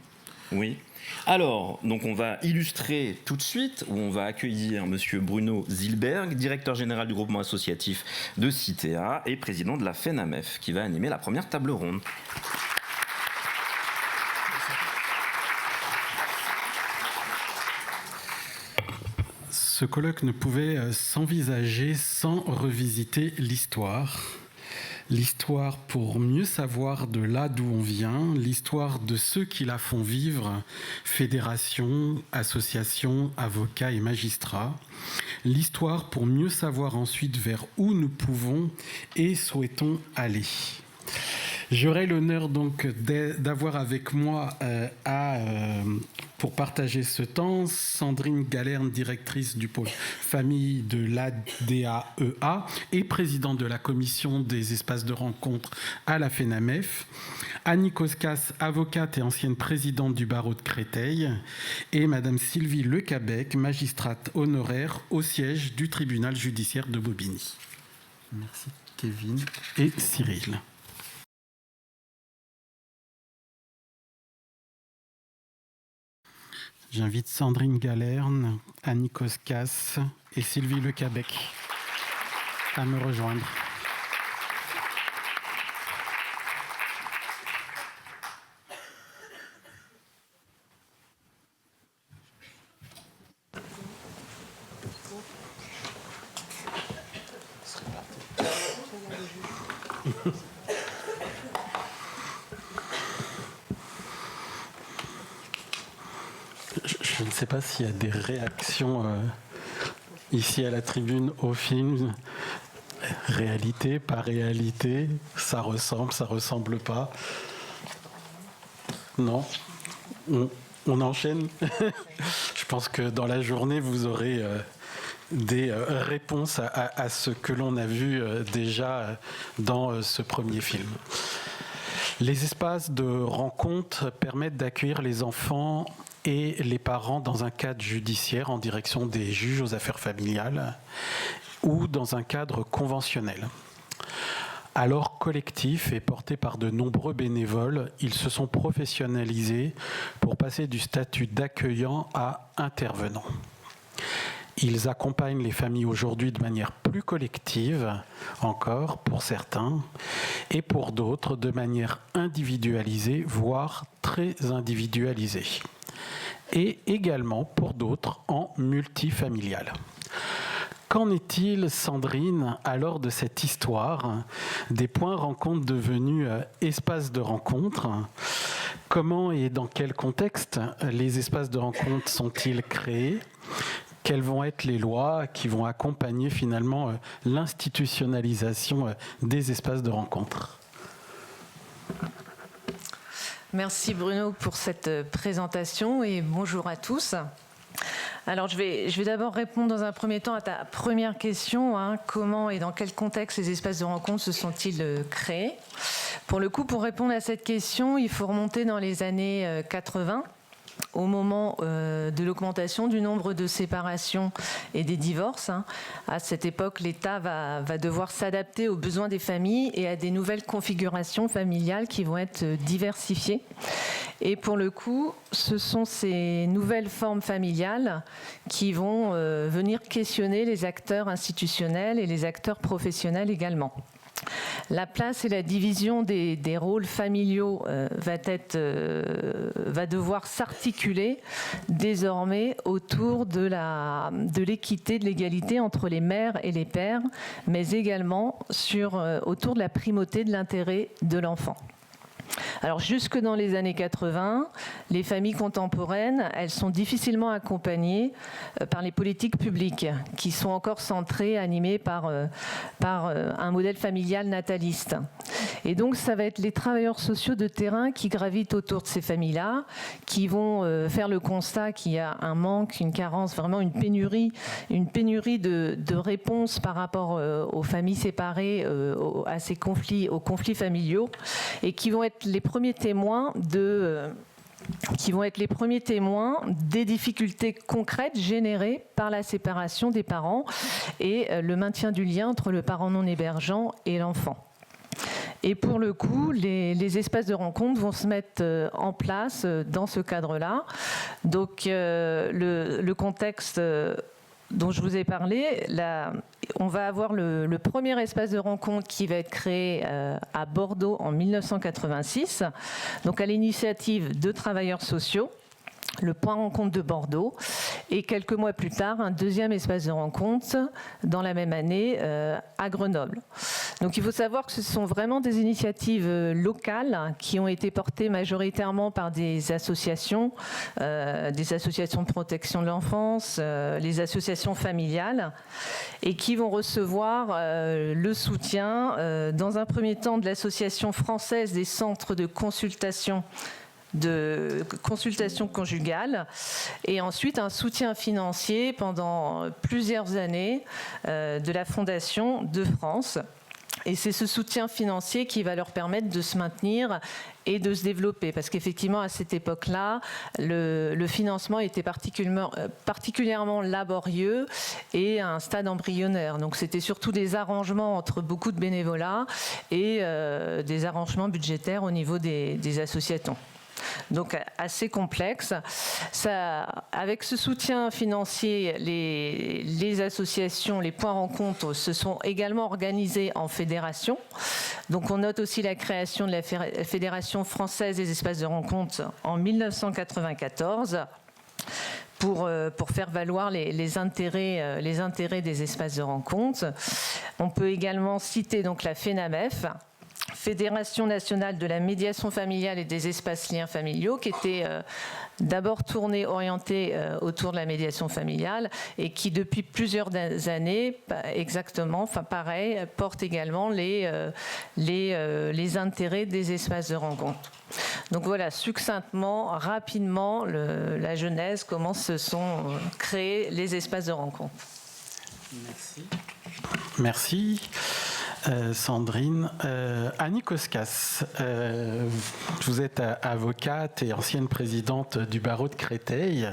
Oui. Alors, donc on va illustrer tout de suite, où on va accueillir monsieur Bruno Zilberg, directeur général du groupement associatif de CITEA et président de la FENAMEF, qui va animer la première table ronde. Ce colloque ne pouvait s'envisager sans revisiter l'histoire. L'histoire pour mieux savoir de là d'où on vient, l'histoire de ceux qui la font vivre, fédérations, associations, avocats et magistrats, l'histoire pour mieux savoir ensuite vers où nous pouvons et souhaitons aller. J'aurai l'honneur donc d'avoir avec moi pour partager ce temps Sandrine Galerne, directrice du pôle famille de l'ADAEA et présidente de la commission des espaces de rencontre à la FENAMEF, Annie Koskas, avocate et ancienne présidente du barreau de Créteil, et Madame Sylvie Lecabec, magistrate honoraire au siège du tribunal judiciaire de Bobigny. Merci Kevin et Cyril. J'invite Sandrine Galerne, Annie Koskas et Sylvie Lecabec à me rejoindre. Je ne sais pas s'il y a des réactions ici à la tribune au film. Réalité, pas réalité, ça ressemble pas. Non, on enchaîne. Je pense que dans la journée, vous aurez des réponses à ce que l'on a vu déjà dans ce premier film. Les espaces de rencontre permettent d'accueillir les enfants et les parents dans un cadre judiciaire en direction des juges aux affaires familiales ou dans un cadre conventionnel. Alors collectifs et portés par de nombreux bénévoles, ils se sont professionnalisés pour passer du statut d'accueillant à intervenant. Ils accompagnent les familles aujourd'hui de manière plus collective, encore pour certains, et pour d'autres de manière individualisée, voire très individualisée. Et également pour d'autres en multifamilial. Qu'en est-il, Sandrine, alors de cette histoire des points rencontres devenus espaces de rencontre? Comment et dans quel contexte les espaces de rencontre sont-ils créés? Quelles vont être les lois qui vont accompagner finalement l'institutionnalisation des espaces de rencontre? Merci Bruno pour cette présentation et bonjour à tous. Alors je vais d'abord répondre dans un premier temps à ta première question, comment et dans quel contexte les espaces de rencontre se sont-ils créés? Pour le coup, pour répondre à cette question, il faut remonter dans les années 80, au moment de l'augmentation du nombre de séparations et des divorces. À cette époque, l'État va devoir s'adapter aux besoins des familles et à des nouvelles configurations familiales qui vont être diversifiées. Et pour le coup, ce sont ces nouvelles formes familiales qui vont venir questionner les acteurs institutionnels et les acteurs professionnels également. La place et la division des rôles familiaux va devoir s'articuler désormais autour de l'équité, de l'égalité entre les mères et les pères, mais également autour de la primauté de l'intérêt de l'enfant. Alors jusque dans les années 80, les familles contemporaines, elles sont difficilement accompagnées par les politiques publiques qui sont encore centrées, animées par un modèle familial nataliste. Et donc ça va être les travailleurs sociaux de terrain qui gravitent autour de ces familles-là, qui vont faire le constat qu'il y a un manque, une carence, vraiment une pénurie de réponses par rapport aux familles séparées, à ces conflits, aux conflits familiaux, et qui vont être les premiers témoins des difficultés concrètes générées par la séparation des parents et le maintien du lien entre le parent non hébergeant et l'enfant. Et pour le coup, les espaces de rencontre vont se mettre en place dans ce cadre-là. Donc le contexte dont je vous ai parlé, on va avoir le premier espace de rencontre qui va être créé à Bordeaux en 1986, donc à l'initiative de travailleurs sociaux, le point rencontre de Bordeaux, et quelques mois plus tard, un deuxième espace de rencontre dans la même année à Grenoble. Donc il faut savoir que ce sont vraiment des initiatives locales qui ont été portées majoritairement par des associations de protection de l'enfance, les associations familiales, et qui vont recevoir le soutien, dans un premier temps, de l'Association française des centres de consultation conjugale, et ensuite un soutien financier pendant plusieurs années de la Fondation de France. Et c'est ce soutien financier qui va leur permettre de se maintenir et de se développer. Parce qu'effectivement, à cette époque-là, le financement était particulièrement laborieux et à un stade embryonnaire. Donc c'était surtout des arrangements entre beaucoup de bénévolats et des arrangements budgétaires au niveau des associations. Donc assez complexe. Avec ce soutien financier, les associations, les points rencontres se sont également organisés en fédération. Donc on note aussi la création de la Fédération française des espaces de rencontre en 1994. Pour faire valoir les intérêts des espaces de rencontre. On peut également citer donc la FENAMEF, Fédération nationale de la médiation familiale et des espaces liens familiaux, qui était d'abord tournée, orientée autour de la médiation familiale et qui, depuis plusieurs années, exactement, enfin pareil, porte également les intérêts des espaces de rencontre. Donc voilà, succinctement, rapidement, la genèse, comment se sont créés les espaces de rencontre. Merci. Merci. Sandrine. Annie Koskas, vous êtes avocate et ancienne présidente du barreau de Créteil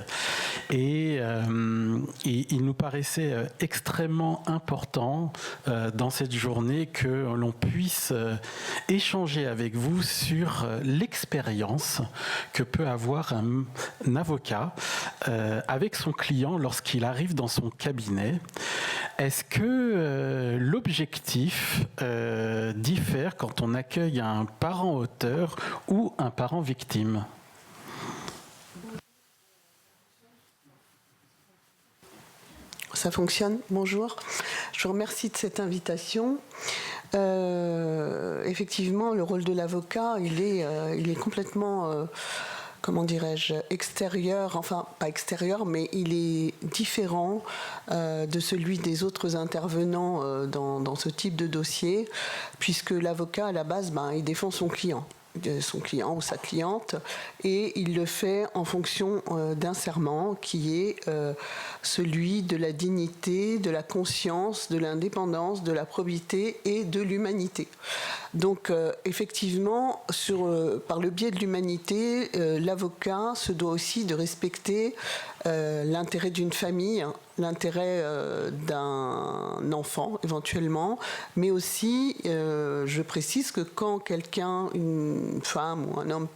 et il nous paraissait extrêmement important dans cette journée que l'on puisse échanger avec vous sur l'expérience que peut avoir un avocat avec son client lorsqu'il arrive dans son cabinet. Est-ce que l'objectif diffère quand on accueille un parent auteur ou un parent victime? Ça fonctionne. Bonjour. Je vous remercie de cette invitation. Effectivement, le rôle de l'avocat, il est complètement... comment dirais-je, extérieur, enfin pas extérieur, mais il est différent de celui des autres intervenants dans ce type de dossier, puisque l'avocat, à la base, il défend son client ou sa cliente, et il le fait en fonction d'un serment qui est celui de la dignité, de la conscience, de l'indépendance, de la probité et de l'humanité. Donc effectivement, par le biais de l'humanité, l'avocat se doit aussi de respecter l'intérêt d'une famille, l'intérêt d'un enfant éventuellement, mais aussi, je précise que quand quelqu'un, une femme ou un homme,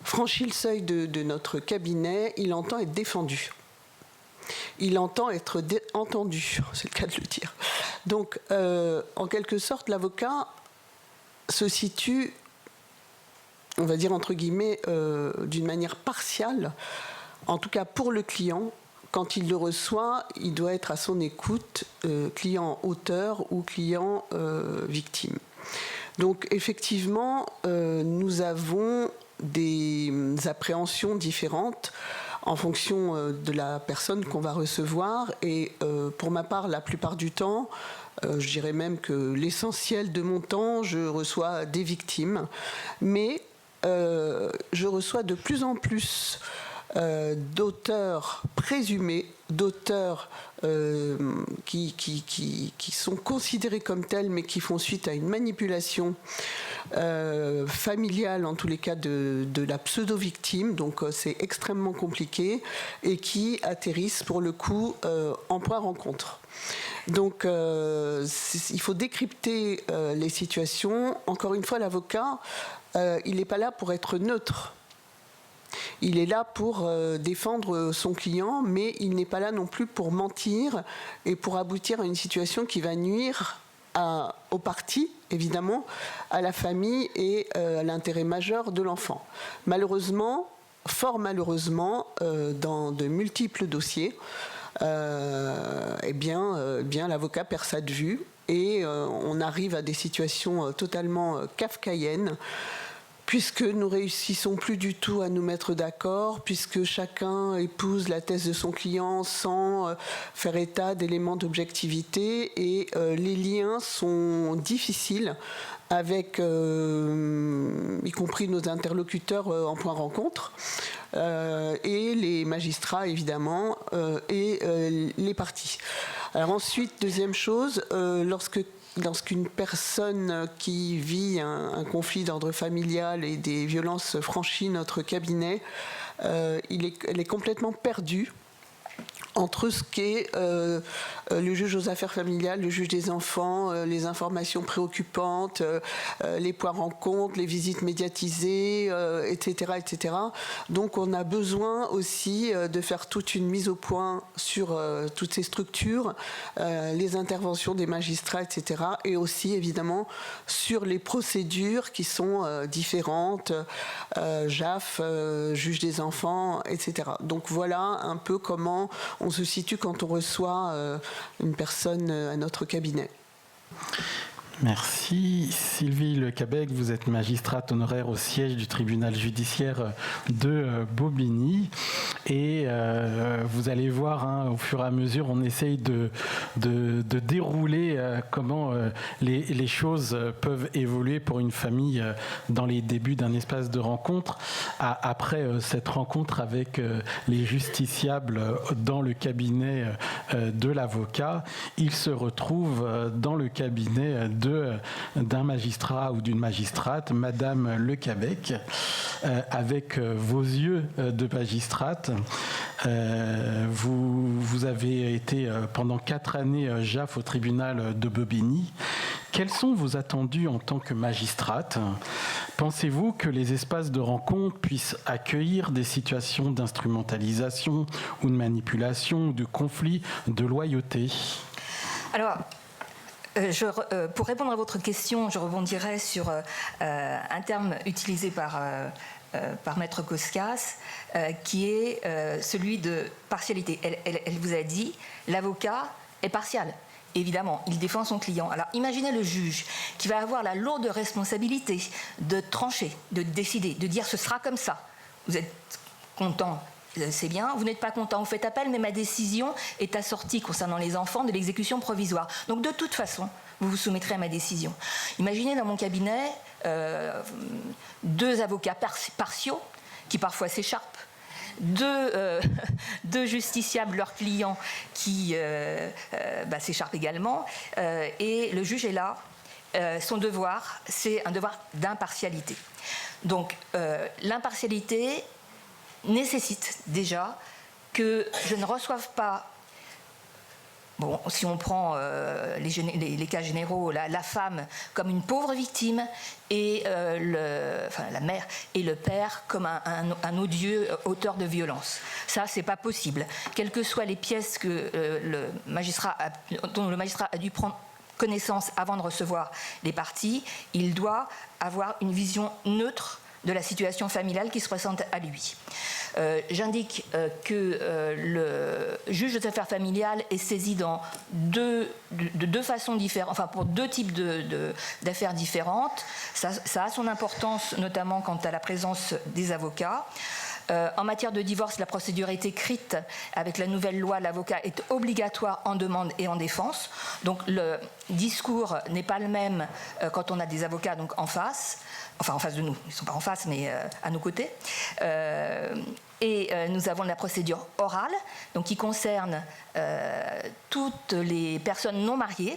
franchit le seuil de notre cabinet, il entend être défendu. Il entend être entendu, c'est le cas de le dire. Donc, en quelque sorte, l'avocat se situe, on va dire entre guillemets, d'une manière partiale, en tout cas pour le client. Quand il le reçoit, il doit être à son écoute, client auteur ou client victime. Donc effectivement, nous avons des appréhensions différentes en fonction de la personne qu'on va recevoir. Et pour ma part, la plupart du temps, je dirais même que l'essentiel de mon temps, je reçois des victimes. Mais je reçois de plus en plus d'auteurs présumés, d'auteurs qui sont considérés comme tels, mais qui font suite à une manipulation familiale, en tous les cas de la pseudo-victime, donc c'est extrêmement compliqué, et qui atterrissent pour le coup en point rencontre. Donc il faut décrypter les situations. Encore une fois, l'avocat, il n'est pas là pour être neutre. Il est là pour défendre son client, mais il n'est pas là non plus pour mentir et pour aboutir à une situation qui va nuire aux parties, évidemment, à la famille et à l'intérêt majeur de l'enfant. Malheureusement, fort malheureusement, dans de multiples dossiers, l'avocat perd ça de vue et on arrive à des situations totalement kafkaïennes, puisque nous réussissons plus du tout à nous mettre d'accord, puisque chacun épouse la thèse de son client sans faire état d'éléments d'objectivité, et les liens sont difficiles avec, y compris nos interlocuteurs en point rencontre, et les magistrats évidemment, et les parties. Alors ensuite, deuxième chose, lorsqu'une personne qui vit un conflit d'ordre familial et des violences franchit notre cabinet, elle est complètement perdue entre ce qu'est le juge aux affaires familiales, le juge des enfants, les informations préoccupantes, les points rencontres, les visites médiatisées, etc., etc. Donc on a besoin aussi de faire toute une mise au point sur toutes ces structures, les interventions des magistrats, etc. Et aussi évidemment sur les procédures qui sont différentes, JAF, juge des enfants, etc. Donc voilà un peu comment on se situe quand on reçoit une personne à notre cabinet. Merci. Sylvie Lecabec, vous êtes magistrate honoraire au siège du tribunal judiciaire de Bobigny. Et vous allez voir, au fur et à mesure, on essaye de dérouler comment les choses peuvent évoluer pour une famille dans les débuts d'un espace de rencontre. Après cette rencontre avec les justiciables dans le cabinet de l'avocat, ils se retrouvent dans le cabinet d'un magistrat ou d'une magistrate, Madame Lecabec, avec vos yeux de magistrate. Vous avez été pendant 4 années JAF au tribunal de Bobigny. Quels sont vos attendus en tant que magistrate ? Pensez-vous que les espaces de rencontre puissent accueillir des situations d'instrumentalisation ou de manipulation, ou de conflit, de loyauté ? Alors, pour répondre à votre question, je rebondirai sur un terme utilisé par Maître Koskas, qui est celui de partialité. Elle vous a dit, l'avocat est partial. Évidemment, il défend son client. Alors, imaginez le juge qui va avoir la lourde responsabilité de trancher, de décider, de dire ce sera comme ça. Vous êtes content, c'est bien. Vous n'êtes pas content, vous faites appel, mais ma décision est assortie concernant les enfants de l'exécution provisoire. Donc, de toute façon, vous vous soumettrez à ma décision. Imaginez dans mon cabinet 2 avocats partiaux qui parfois s'écharpent. 2 justiciables, leurs clients, qui s'écharpent également. Et le juge est là. Son devoir, c'est un devoir d'impartialité. Donc, l'impartialité nécessite déjà que je ne reçoive pas. Bon, si on prend les cas généraux, la femme comme une pauvre victime et la mère et le père comme un odieux auteur de violence. Ça, c'est pas possible. Quelles que soient les pièces que dont le magistrat a dû prendre connaissance avant de recevoir les parties, il doit avoir une vision neutre de la situation familiale qui se présente à lui. J'indique que le juge aux affaires familiales est saisi de deux façons différentes, enfin pour 2 types d'affaires différentes. Ça a son importance, notamment quant à la présence des avocats. En matière de divorce, la procédure est écrite. Avec la nouvelle loi, l'avocat est obligatoire en demande et en défense. Donc le discours n'est pas le même quand on a des avocats donc en face de nous. Ils ne sont pas en face, mais à nos côtés. Et nous avons la procédure orale, donc qui concerne toutes les personnes non mariées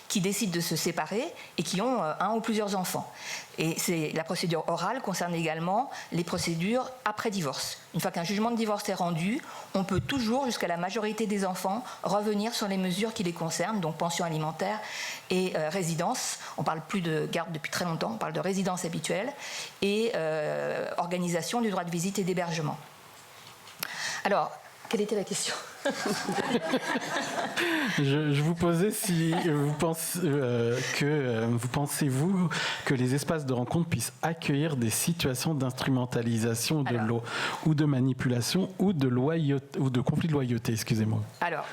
qui décident de se séparer et qui ont 1 ou plusieurs enfants. Et la procédure orale concerne également les procédures après divorce. Une fois qu'un jugement de divorce est rendu, on peut toujours, jusqu'à la majorité des enfants, revenir sur les mesures qui les concernent, donc pension alimentaire et résidence. On ne parle plus de garde depuis très longtemps, on parle de résidence habituelle et organisation du droit de visite et d'hébergement. Alors, quelle était la question ? Je vous posais si vous pensez-vous que les espaces de rencontre puissent accueillir des situations d'instrumentalisation ou de manipulation ou de conflit de loyauté, excusez-moi. Alors,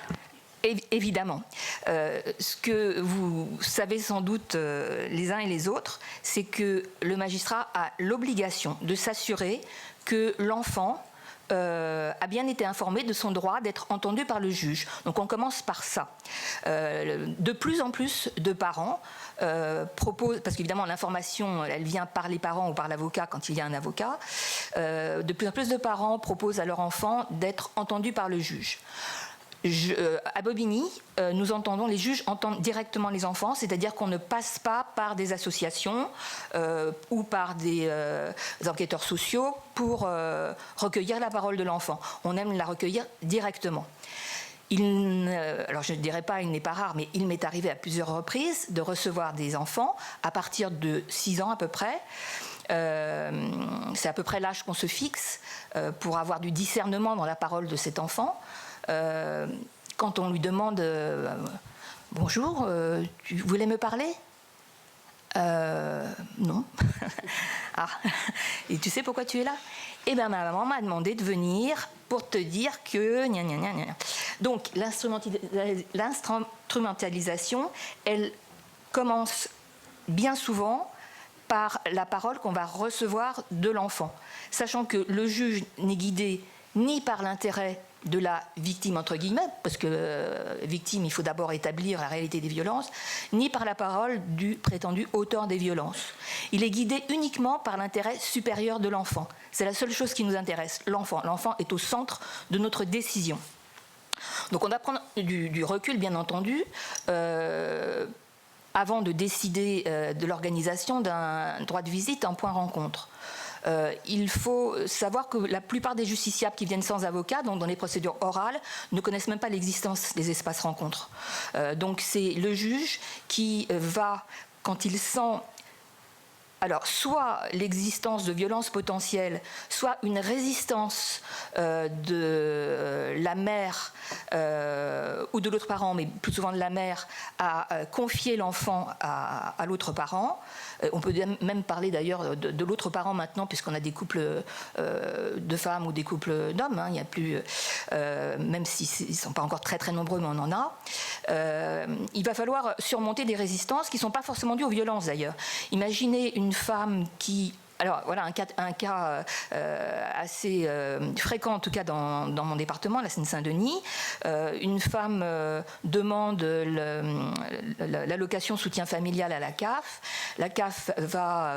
évidemment. Ce que vous savez sans doute les uns et les autres, c'est que le magistrat a l'obligation de s'assurer que l'enfant a bien été informé de son droit d'être entendu par le juge. Donc on commence par ça. De plus en plus de parents proposent, parce qu'évidemment l'information elle vient par les parents ou par l'avocat quand il y a un avocat, de plus en plus de parents proposent à leur enfant d'être entendus par le juge. À Bobigny, les juges entendent directement les enfants, c'est-à-dire qu'on ne passe pas par des associations ou par des enquêteurs sociaux pour recueillir la parole de l'enfant. On aime la recueillir directement. Alors je ne dirais pas, il n'est pas rare, mais il m'est arrivé à plusieurs reprises de recevoir des enfants à partir de 6 ans à peu près. C'est à peu près l'âge qu'on se fixe pour avoir du discernement dans la parole de cet enfant. Quand on lui demande « Bonjour, tu voulais me parler ?» Non. Ah, et tu sais pourquoi tu es là ? Eh bien, ma maman m'a demandé de venir pour te dire que... Gna, gna, gna, gna. Donc, l'instrumentalisation, elle commence bien souvent par la parole qu'on va recevoir de l'enfant, sachant que le juge n'est guidé ni par l'intérêt de la victime, entre guillemets, parce que victime, il faut d'abord établir la réalité des violences, ni par la parole du prétendu auteur des violences. Il est guidé uniquement par l'intérêt supérieur de l'enfant. C'est la seule chose qui nous intéresse, l'enfant. L'enfant est au centre de notre décision. Donc on doit prendre du recul, bien entendu, avant de décider de l'organisation d'un droit de visite en point rencontre. Il faut savoir que la plupart des justiciables qui viennent sans avocat, donc dans les procédures orales, ne connaissent même pas l'existence des espaces rencontres. Donc c'est le juge qui va, quand il sent soit l'existence de violences potentielles, soit une résistance de la mère ou de l'autre parent, mais plus souvent de la mère, à confier l'enfant à l'autre parent. On peut même parler d'ailleurs de l'autre parent maintenant, puisqu'on a des couples de femmes ou des couples d'hommes. Il n'y a plus, même s'ils ne sont pas encore très très nombreux, mais on en a. Il va falloir surmonter des résistances qui ne sont pas forcément dues aux violences d'ailleurs. Imaginez une femme qui... Alors voilà un cas assez fréquent, en tout cas dans mon département, la Seine-Saint-Denis. Une femme demande l'allocation soutien familial à la CAF. La CAF va...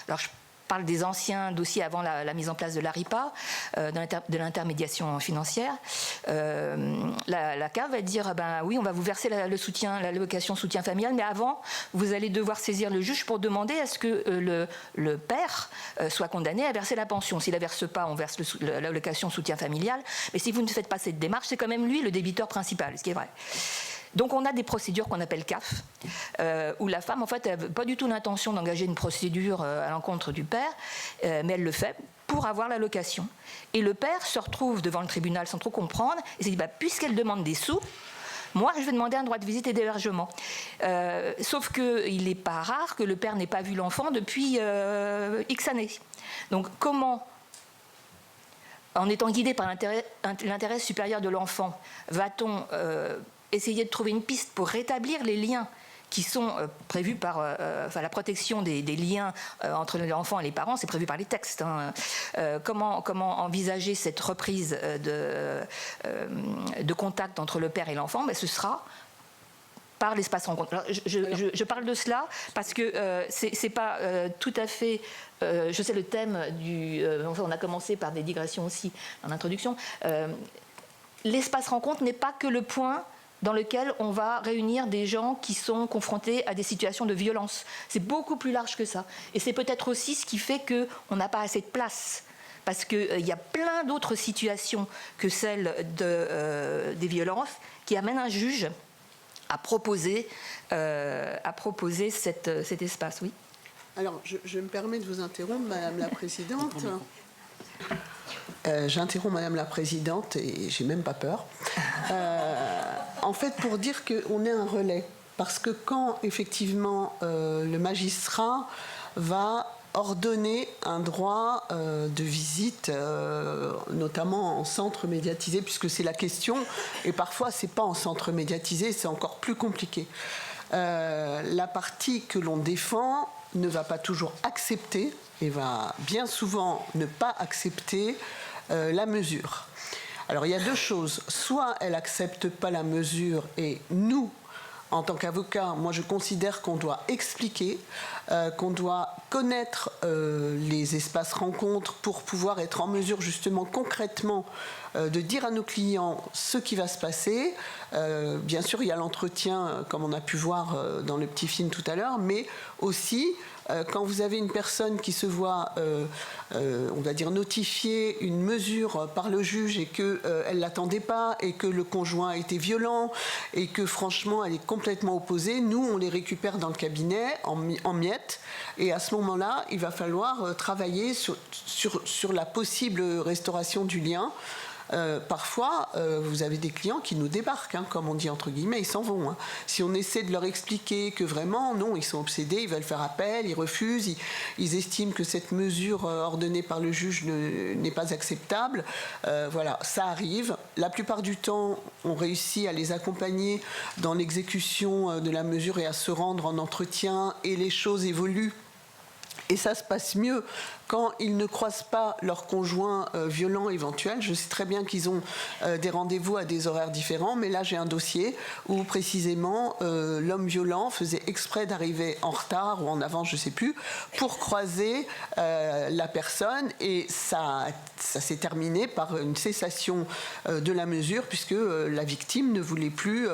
alors je parle des anciens dossiers avant la mise en place de l'ARIPA, de l'intermédiation financière. La CAF va dire oui, on va vous verser l'allocation soutien familial, mais avant, vous allez devoir saisir le juge pour demander à ce que le père soit condamné à verser la pension. S'il ne la verse pas, on verse l'allocation soutien familial. Mais si vous ne faites pas cette démarche, c'est quand même lui le débiteur principal, ce qui est vrai. Donc on a des procédures qu'on appelle CAF, où la femme en fait n'a pas du tout l'intention d'engager une procédure à l'encontre du père, mais elle le fait pour avoir l'allocation. Et le père se retrouve devant le tribunal sans trop comprendre, et se dit puisqu'elle demande des sous, moi je vais demander un droit de visite et d'hébergement. Sauf qu'il n'est pas rare que le père n'ait pas vu l'enfant depuis X années. Donc comment, en étant guidé par l'intérêt supérieur de l'enfant, va-t-on essayer de trouver une piste pour rétablir les liens qui sont prévus par la protection des liens entre l'enfant et les parents, c'est prévu par les textes. Comment envisager cette reprise de contact entre le père et l'enfant? Ce sera par l'espace rencontre. Alors, je parle de cela parce que c'est pas tout à fait... je sais le thème on a commencé par des digressions aussi en introduction. L'espace rencontre n'est pas que le point dans lequel on va réunir des gens qui sont confrontés à des situations de violence. C'est beaucoup plus large que ça. Et c'est peut-être aussi ce qui fait qu'on n'a pas assez de place. Parce qu'il y a plein d'autres situations que celles des violences qui amènent un juge à proposer cet espace. Oui. Alors, je me permets de vous interrompre, Madame la Présidente. J'interromps Madame la Présidente et j'ai même pas peur. En fait, pour dire qu'on est un relais. Parce que quand, effectivement, le magistrat va ordonner un droit de visite, notamment en centre médiatisé, puisque c'est la question, et parfois, c'est pas en centre médiatisé, c'est encore plus compliqué. La partie que l'on défend ne va pas toujours accepter, et va bien souvent ne pas accepter la mesure. Alors il y a deux choses, soit elle n'accepte pas la mesure et nous, en tant qu'avocat, moi je considère qu'on doit expliquer, qu'on doit connaître les espaces rencontres pour pouvoir être en mesure justement concrètement de dire à nos clients ce qui va se passer. Bien sûr il y a l'entretien comme on a pu voir dans le petit film tout à l'heure, mais aussi quand vous avez une personne qui se voit, on va dire, notifier une mesure par le juge et qu'elle ne l'attendait pas et que le conjoint était violent et que franchement elle est complètement opposée, nous on les récupère dans le cabinet en miettes et à ce moment-là il va falloir travailler sur la possible restauration du lien. Parfois, vous avez des clients qui nous débarquent, comme on dit entre guillemets, ils s'en vont. Si on essaie de leur expliquer que vraiment, non, ils sont obsédés, ils veulent faire appel, ils refusent, ils estiment que cette mesure ordonnée par le juge n'est pas acceptable, voilà, ça arrive. la plupart du temps, on réussit à les accompagner dans l'exécution de la mesure et à se rendre en entretien, et les choses évoluent. Et ça se passe mieux quand ils ne croisent pas leur conjoint violent éventuel. Je sais très bien qu'ils ont des rendez-vous à des horaires différents, mais là j'ai un dossier où précisément l'homme violent faisait exprès d'arriver en retard ou en avance, je ne sais plus, pour croiser la personne, et ça s'est terminé par une cessation de la mesure puisque la victime ne voulait plus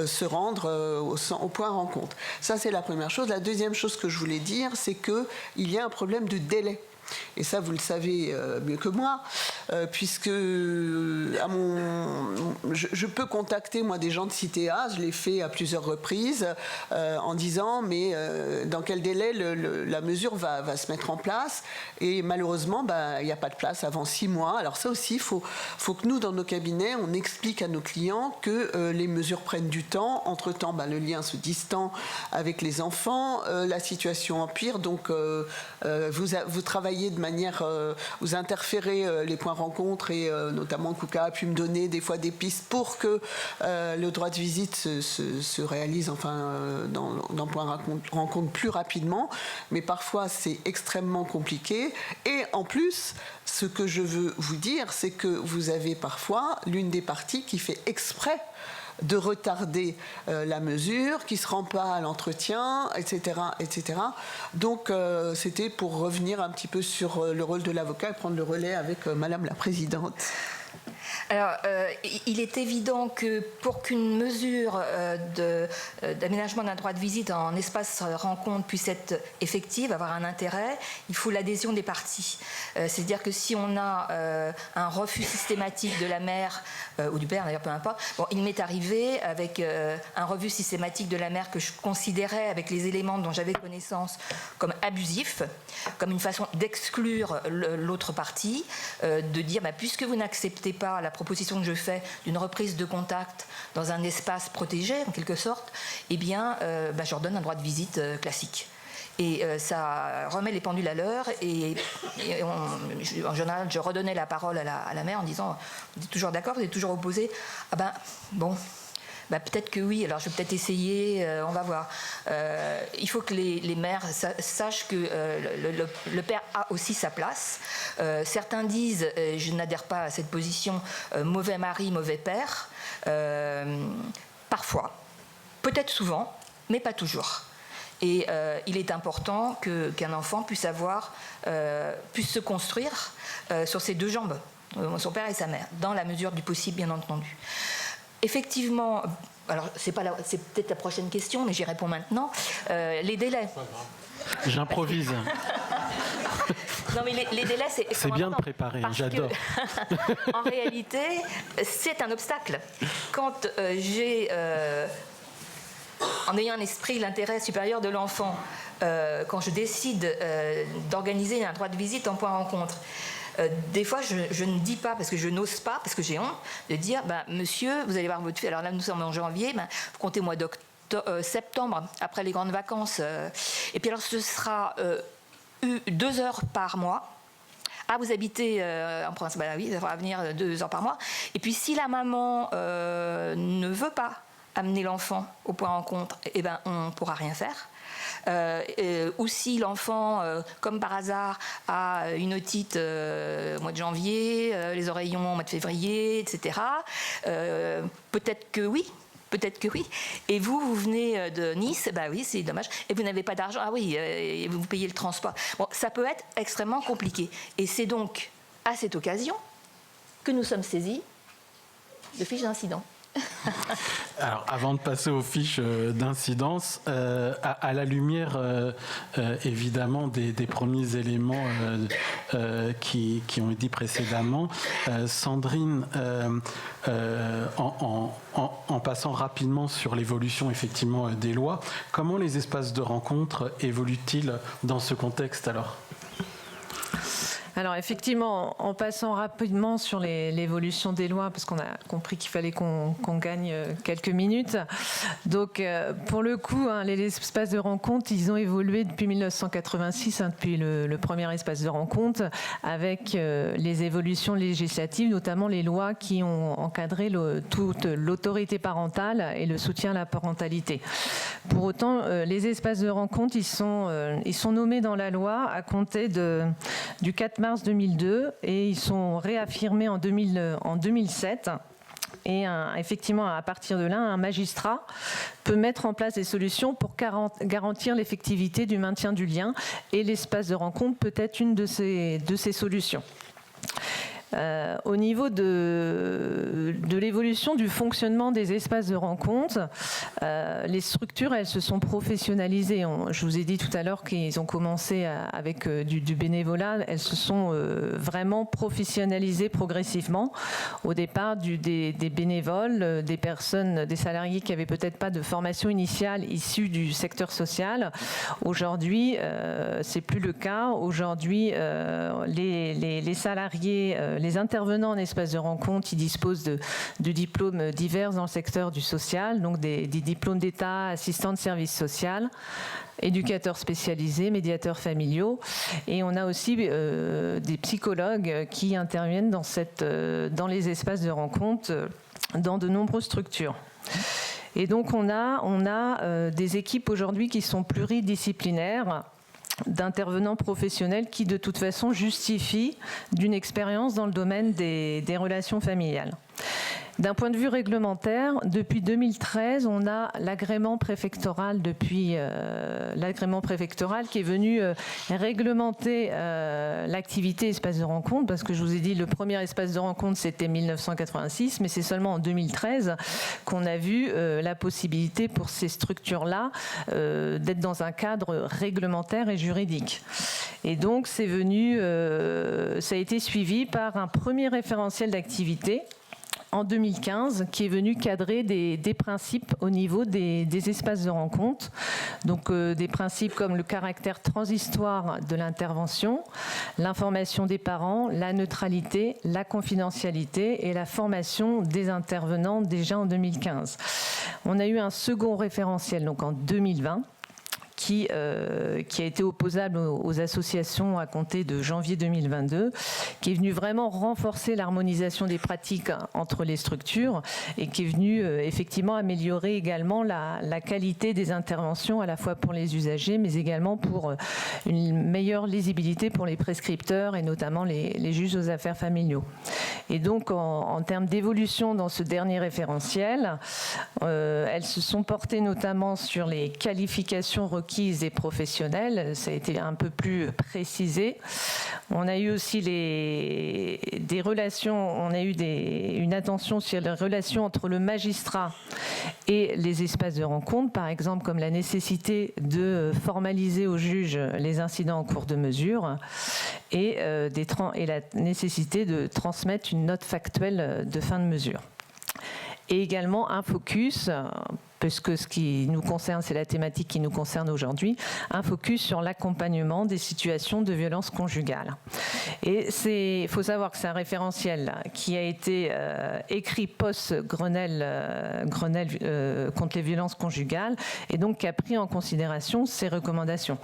se rendre au point rencontre. Ça, c'est la première chose. La deuxième chose que je voulais dire, c'est qu'il y a un problème de délai. Et ça, vous le savez mieux que moi, puisque je peux contacter, moi, des gens de Cité A, je l'ai fait à plusieurs reprises, en disant, mais dans quel délai la mesure va se mettre en place? Et malheureusement, il n'y a pas de place avant 6 mois. Alors ça aussi, il faut que nous, dans nos cabinets, on explique à nos clients que les mesures prennent du temps. Entre-temps, le lien se distend avec les enfants, la situation empire, donc vous travaillez de manière, vous interférez les points rencontres, et notamment Kouka a pu me donner des fois des pistes pour que le droit de visite se réalise dans point rencontre plus rapidement, mais parfois c'est extrêmement compliqué. Et en plus, ce que je veux vous dire, c'est que vous avez parfois l'une des parties qui fait exprès de retarder la mesure, qui ne se rend pas à l'entretien, etc., etc. Donc, c'était pour revenir un petit peu sur le rôle de l'avocat et prendre le relais avec Madame la Présidente. Alors, il est évident que pour qu'une mesure d'aménagement d'un droit de visite en espace rencontre puisse être effective, avoir un intérêt, il faut l'adhésion des parties. C'est-à-dire que si on a un refus systématique de la mère, ou du père d'ailleurs, peu importe, il m'est arrivé avec un refus systématique de la mère que je considérais, avec les éléments dont j'avais connaissance, comme abusif, comme une façon d'exclure l'autre partie, de dire, puisque vous n'acceptez pas la proposition que je fais d'une reprise de contact dans un espace protégé, en quelque sorte, eh bien, je redonne un droit de visite classique. Et ça remet les pendules à l'heure. Et en général, je redonnais la parole à la mère en disant, vous êtes toujours d'accord, vous êtes toujours opposé? Peut-être que oui, alors je vais peut-être essayer, on va voir. Il faut que les mères sachent que le père a aussi sa place. Certains disent, je n'adhère pas à cette position, mauvais mari, mauvais père. Parfois, peut-être souvent, mais pas toujours. Et il est important qu'un enfant puisse se construire sur ses 2 jambes, son père et sa mère, dans la mesure du possible, bien entendu. Effectivement, alors c'est peut-être la prochaine question, mais j'y réponds maintenant. Les délais. J'improvise. Non, mais les délais, c'est bien de préparer, j'adore. En réalité, c'est un obstacle. Quand j'ai, en ayant un esprit, l'intérêt supérieur de l'enfant, quand je décide d'organiser un droit de visite en point rencontre, des fois, je ne dis pas, parce que je n'ose pas, parce que j'ai honte, de dire, monsieur, vous allez voir votre fille. Alors là, nous sommes en janvier, vous comptez mois septembre, après les grandes vacances. Et puis alors, ce sera 2 heures par mois. Ah, vous habitez en province? Oui, ça va venir 2 heures par mois. Et puis, si la maman ne veut pas amener l'enfant au point rencontre, on ne pourra rien faire. Ou si l'enfant, comme par hasard, a une otite au mois de janvier, les oreillons au mois de février, etc., peut-être que oui. Et vous venez de Nice, oui, c'est dommage. Et vous n'avez pas d'argent, ah oui, et vous payez le transport. Ça peut être extrêmement compliqué. Et c'est donc à cette occasion que nous sommes saisis de fiches d'incident. Alors, avant de passer aux fiches d'incidence, à la lumière évidemment des premiers éléments qui ont été dit précédemment, Sandrine, en passant rapidement sur l'évolution effectivement des lois, comment les espaces de rencontre évoluent-ils dans ce contexte alors ? Alors effectivement, en passant rapidement sur l'évolution des lois, parce qu'on a compris qu'il fallait qu'on gagne quelques minutes. Donc pour le coup, les espaces de rencontre, ils ont évolué depuis 1986, depuis le premier espace de rencontre, avec les évolutions législatives, notamment les lois qui ont encadré toute l'autorité parentale et le soutien à la parentalité. Pour autant, les espaces de rencontre, ils sont nommés dans la loi à compter du 4 mars 2002 et ils sont réaffirmés en 2007. Et effectivement, à partir de là, un magistrat peut mettre en place des solutions pour garantir l'effectivité du maintien du lien. Et l'espace de rencontre peut être une de ces solutions. Au niveau de l'évolution du fonctionnement des espaces de rencontre, les structures, elles se sont professionnalisées. Je vous ai dit tout à l'heure qu'ils ont commencé avec du bénévolat. Elles se sont vraiment professionnalisées progressivement. Au départ, des bénévoles, des personnes, des salariés qui n'avaient peut-être pas de formation initiale issue du secteur social. Aujourd'hui, c'est plus le cas. Aujourd'hui, les salariés, les intervenants en espace de rencontre, ils disposent de diplômes divers dans le secteur du social, donc des diplômes d'État, assistants de service social, éducateurs spécialisés, médiateurs familiaux. Et on a aussi des psychologues qui interviennent dans les espaces de rencontre dans de nombreuses structures. Et donc on a des équipes aujourd'hui qui sont pluridisciplinaires, d'intervenants professionnels qui de toute façon justifient d'une expérience dans le domaine des relations familiales. D'un point de vue réglementaire, depuis 2013, on a l'agrément préfectoral qui est venu réglementer l'activité espace de rencontre, parce que je vous ai dit le premier espace de rencontre c'était 1986, mais c'est seulement en 2013 qu'on a vu la possibilité pour ces structures-là d'être dans un cadre réglementaire et juridique. Et donc c'est venu, ça a été suivi par un premier référentiel d'activité en 2015, qui est venu cadrer des principes au niveau des espaces de rencontre. Donc des principes comme le caractère transitoire de l'intervention, l'information des parents, la neutralité, la confidentialité et la formation des intervenants déjà en 2015. On a eu un second référentiel donc en 2020, qui a été opposable aux associations à compter de janvier 2022, qui est venu vraiment renforcer l'harmonisation des pratiques entre les structures et qui est venu effectivement améliorer également la qualité des interventions à la fois pour les usagers mais également pour une meilleure lisibilité pour les prescripteurs et notamment les juges aux affaires familiaux. Et donc en termes d'évolution dans ce dernier référentiel, elles se sont portées notamment sur les qualifications requises des professionnels, ça a été un peu plus précisé. On a eu aussi des relations, on a eu une attention sur les relations entre le magistrat et les espaces de rencontre, par exemple comme la nécessité de formaliser au juge les incidents en cours de mesure et la nécessité de transmettre une note factuelle de fin de mesure. Et également un focus, puisque ce qui nous concerne, c'est la thématique qui nous concerne aujourd'hui, un focus sur l'accompagnement des situations de violence conjugale. Et il faut savoir que c'est un référentiel qui a été écrit post-Grenelle contre les violences conjugales et donc qui a pris en considération ces recommandations.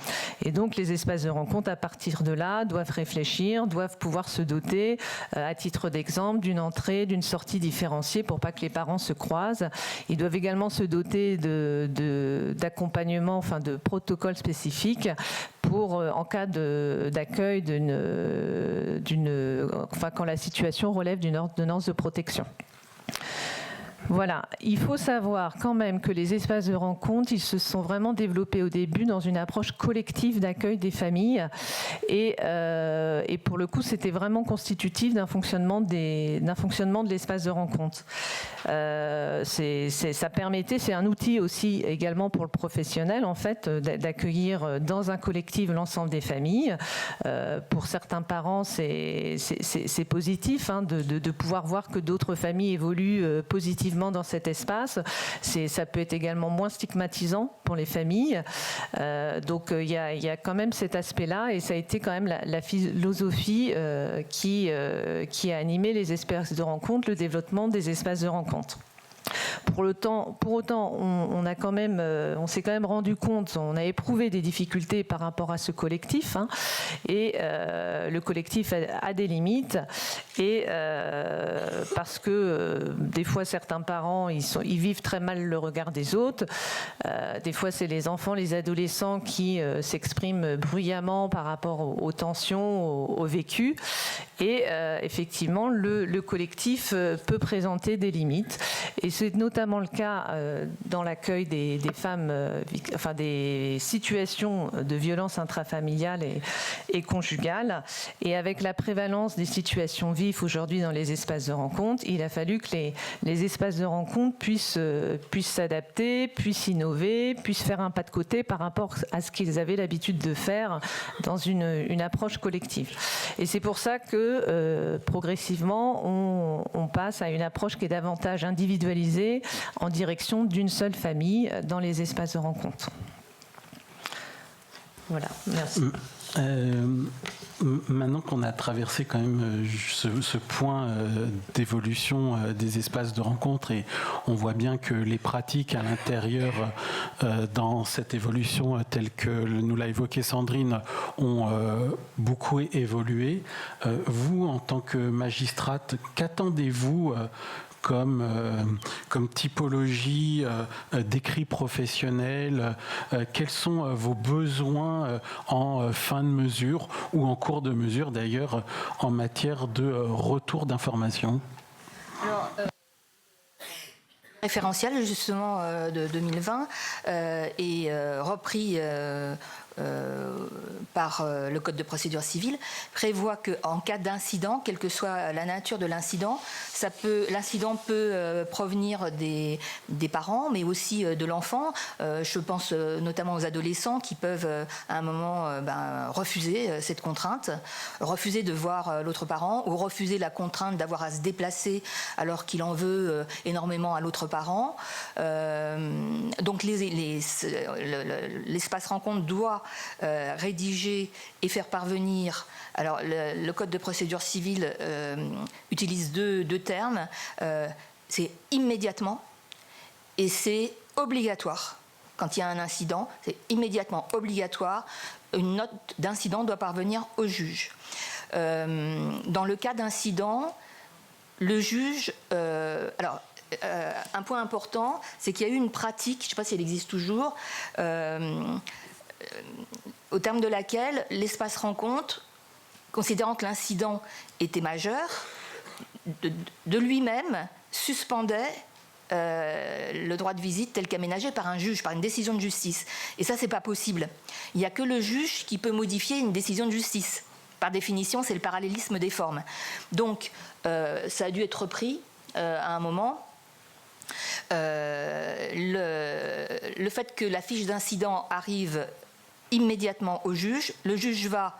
Et donc les espaces de rencontre, à partir de là, doivent réfléchir, doivent pouvoir se doter, à titre d'exemple, d'une entrée, d'une sortie différenciée pour pas que les parents se croisent. Ils doivent également se doter d'accompagnement, enfin de protocoles spécifiques pour en cas d'accueil quand la situation relève d'une ordonnance de protection. Voilà, il faut savoir quand même que les espaces de rencontre, ils se sont vraiment développés au début dans une approche collective d'accueil des familles et pour le coup, c'était vraiment constitutif d'un fonctionnement de l'espace de rencontre. Ça permettait, c'est un outil aussi également pour le professionnel en fait d'accueillir dans un collectif l'ensemble des familles. Pour certains parents, c'est positif de pouvoir voir que d'autres familles évoluent positivement collectivement dans cet espace, ça peut être également moins stigmatisant pour les familles. Donc il y a quand même cet aspect-là, et ça a été quand même la philosophie qui a animé les espaces de rencontre, le développement des espaces de rencontre. Pour autant, on s'est quand même rendu compte, on a éprouvé des difficultés par rapport à ce collectif, hein, et le collectif a des limites, et parce que des fois certains parents ils vivent très mal le regard des autres, des fois c'est les enfants, les adolescents qui s'expriment bruyamment par rapport aux tensions, au vécu, et effectivement le collectif peut présenter des limites, et c'est notamment le cas dans l'accueil des femmes, des situations de violence intrafamiliale et conjugale. Et avec la prévalence des situations vives aujourd'hui dans les espaces de rencontre, il a fallu que les espaces de rencontre puissent s'adapter, puissent innover, puissent faire un pas de côté par rapport à ce qu'ils avaient l'habitude de faire dans une approche collective. Et c'est pour ça que progressivement, on passe à une approche qui est davantage individualisée, en direction d'une seule famille dans les espaces de rencontre. Voilà, merci. Maintenant qu'on a traversé quand même ce point d'évolution des espaces de rencontre, et on voit bien que les pratiques à l'intérieur dans cette évolution telle que nous l'a évoqué Sandrine ont beaucoup évolué, vous en tant que magistrate, qu'attendez-vous comme typologie d'écrit professionnel, quels sont vos besoins en fin de mesure ou en cours de mesure d'ailleurs en matière de retour d'informations? Alors, référentiel justement de 2020 est repris par le Code de procédure civile, prévoit qu'en cas d'incident, quelle que soit la nature de l'incident, l'incident peut provenir des parents, mais aussi de l'enfant. Je pense notamment aux adolescents qui peuvent à un moment refuser cette contrainte, refuser de voir l'autre parent, ou refuser la contrainte d'avoir à se déplacer alors qu'il en veut énormément à l'autre parent. Donc l'espace rencontre doit rédiger et faire parvenir. Alors, le Code de procédure civile utilise deux termes. C'est immédiatement et c'est obligatoire. Quand il y a un incident, c'est immédiatement obligatoire. Une note d'incident doit parvenir au juge. Dans le cas d'incident, le juge... un point important, c'est qu'il y a eu une pratique, je ne sais pas si elle existe toujours, au terme de laquelle l'espace rencontre, considérant que l'incident était majeur, de lui-même suspendait le droit de visite tel qu'aménagé par un juge, par une décision de justice. Et ça, c'est pas possible. Il n'y a que le juge qui peut modifier une décision de justice. Par définition, c'est le parallélisme des formes. Donc, ça a dû être repris à un moment. Le fait que la fiche d'incident arrive immédiatement au juge, le juge va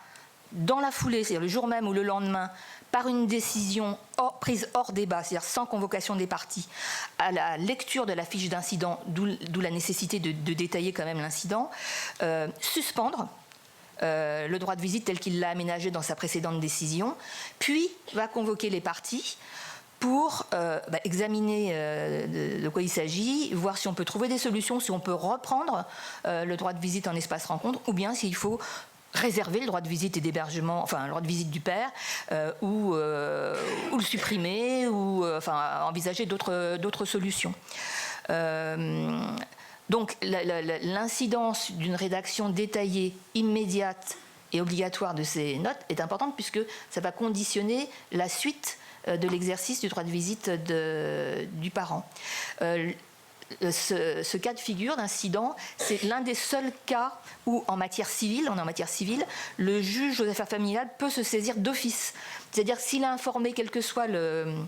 dans la foulée, c'est-à-dire le jour même ou le lendemain, par une décision prise hors débat, c'est-à-dire sans convocation des parties, à la lecture de la fiche d'incident, d'où la nécessité de détailler quand même l'incident, suspendre le droit de visite tel qu'il l'a aménagé dans sa précédente décision, puis va convoquer les parties pour examiner de quoi il s'agit, voir si on peut trouver des solutions, si on peut reprendre le droit de visite en espace rencontre, ou bien s'il faut réserver le droit de visite et d'hébergement, enfin le droit de visite du père, ou le supprimer, ou envisager d'autres solutions. Donc l'incidence d'une rédaction détaillée, immédiate et obligatoire de ces notes est importante, puisque ça va conditionner la suite de l'exercice du droit de visite du parent. Ce cas de figure d'incident, c'est l'un des seuls cas où, en matière civile, le juge aux affaires familiales peut se saisir d'office. C'est-à-dire s'il a informé, quel que soit le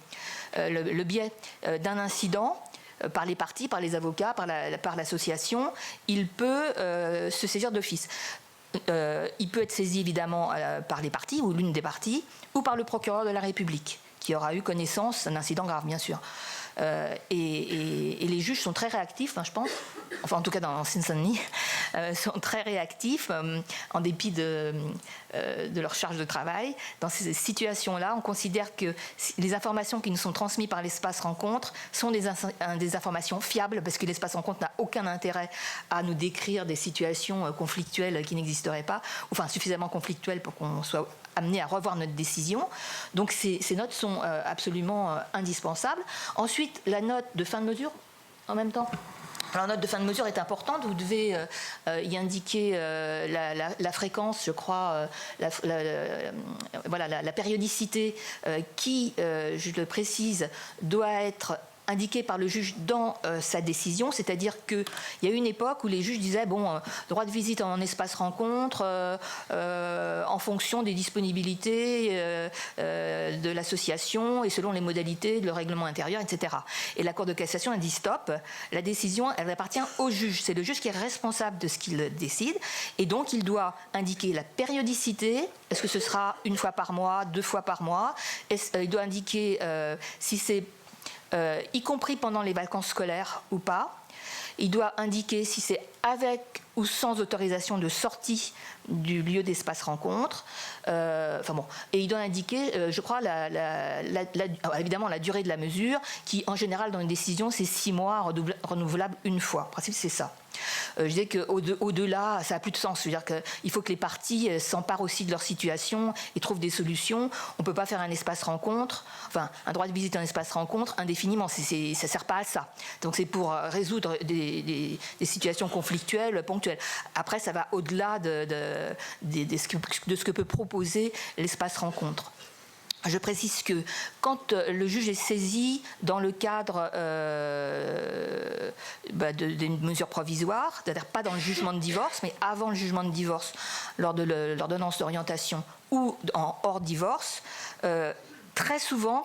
biais d'un incident, par les parties, par les avocats, par l'association, il peut se saisir d'office. Il peut être saisi évidemment par les parties, ou l'une des parties, ou par le procureur de la République, qui aura eu connaissance d'un incident grave, bien sûr. Et les juges sont très réactifs, je pense, enfin en tout cas dans Seine-Saint-Denis, sont très réactifs en dépit de leur charge de travail. Dans ces situations-là, on considère que les informations qui nous sont transmises par l'espace rencontre sont des informations fiables, parce que l'espace rencontre n'a aucun intérêt à nous décrire des situations conflictuelles qui n'existeraient pas, enfin suffisamment conflictuelles pour qu'on soit amené à revoir notre décision. Donc ces notes sont absolument indispensables. Ensuite, la note de fin de mesure, en même temps. Alors, la note de fin de mesure est importante. Vous devez y indiquer la fréquence, je crois, la périodicité qui, je le précise, doit être indiqué par le juge dans sa décision, c'est-à-dire qu'il y a eu une époque où les juges disaient droit de visite en espace rencontre en fonction des disponibilités de l'association et selon les modalités de le règlement intérieur, etc. Et la Cour de cassation a dit stop, la décision elle appartient au juge, c'est le juge qui est responsable de ce qu'il décide, et donc il doit indiquer la périodicité, est-ce que ce sera une fois par mois, 2 fois par mois, il doit indiquer si c'est y compris pendant les vacances scolaires ou pas. Il doit indiquer si c'est avec ou sans autorisation de sortie du lieu d'espace rencontre. Et il doit indiquer, je crois, évidemment la durée de la mesure, qui en général dans une décision c'est 6 mois renouvelable une fois. En principe c'est ça. Je disais qu'au-delà, ça n'a plus de sens. C'est-à-dire qu'il faut que les parties s'emparent aussi de leur situation et trouvent des solutions. On ne peut pas faire un espace rencontre, un droit de visite en espace rencontre indéfiniment. Ça ne sert pas à ça. Donc c'est pour résoudre des situations conflictuelles, ponctuelles. Après, ça va au-delà de ce que peut proposer l'espace rencontre. Je précise que quand le juge est saisi dans le cadre d'une mesure provisoire, c'est-à-dire pas dans le jugement de divorce, mais avant le jugement de divorce, lors de l'ordonnance d'orientation ou en hors divorce, très souvent,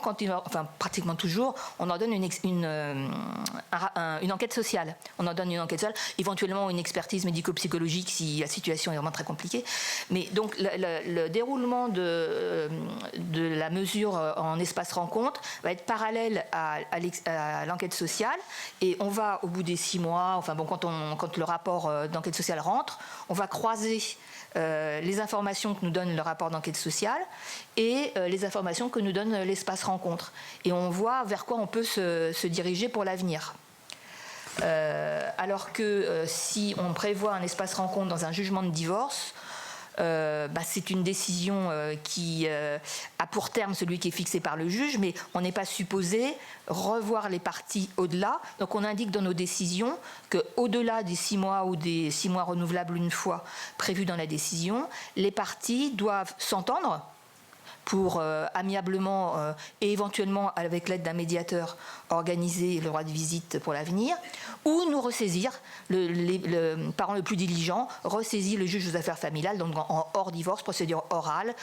pratiquement toujours, on en donne une enquête sociale. On en donne une enquête sociale, éventuellement une expertise médico-psychologique si la situation est vraiment très compliquée. Mais donc le déroulement de la mesure en espace rencontre va être parallèle à l'enquête sociale, et on va au bout des 6 mois, quand le rapport d'enquête sociale rentre, on va croiser les informations que nous donne le rapport d'enquête sociale et les informations que nous donne l'espace rencontre. Et on voit vers quoi on peut se diriger pour l'avenir. Alors que si on prévoit un espace rencontre dans un jugement de divorce, c'est une décision qui a pour terme celui qui est fixé par le juge, mais on n'est pas supposé revoir les parties au-delà. Donc on indique dans nos décisions qu'au-delà des 6 mois ou des 6 mois renouvelables une fois prévus dans la décision, les parties doivent s'entendre pour amiablement et éventuellement avec l'aide d'un médiateur organiser le droit de visite pour l'avenir, ou nous ressaisir, le parent le plus diligent ressaisit le juge aux affaires familiales, donc en hors divorce, procédure orale,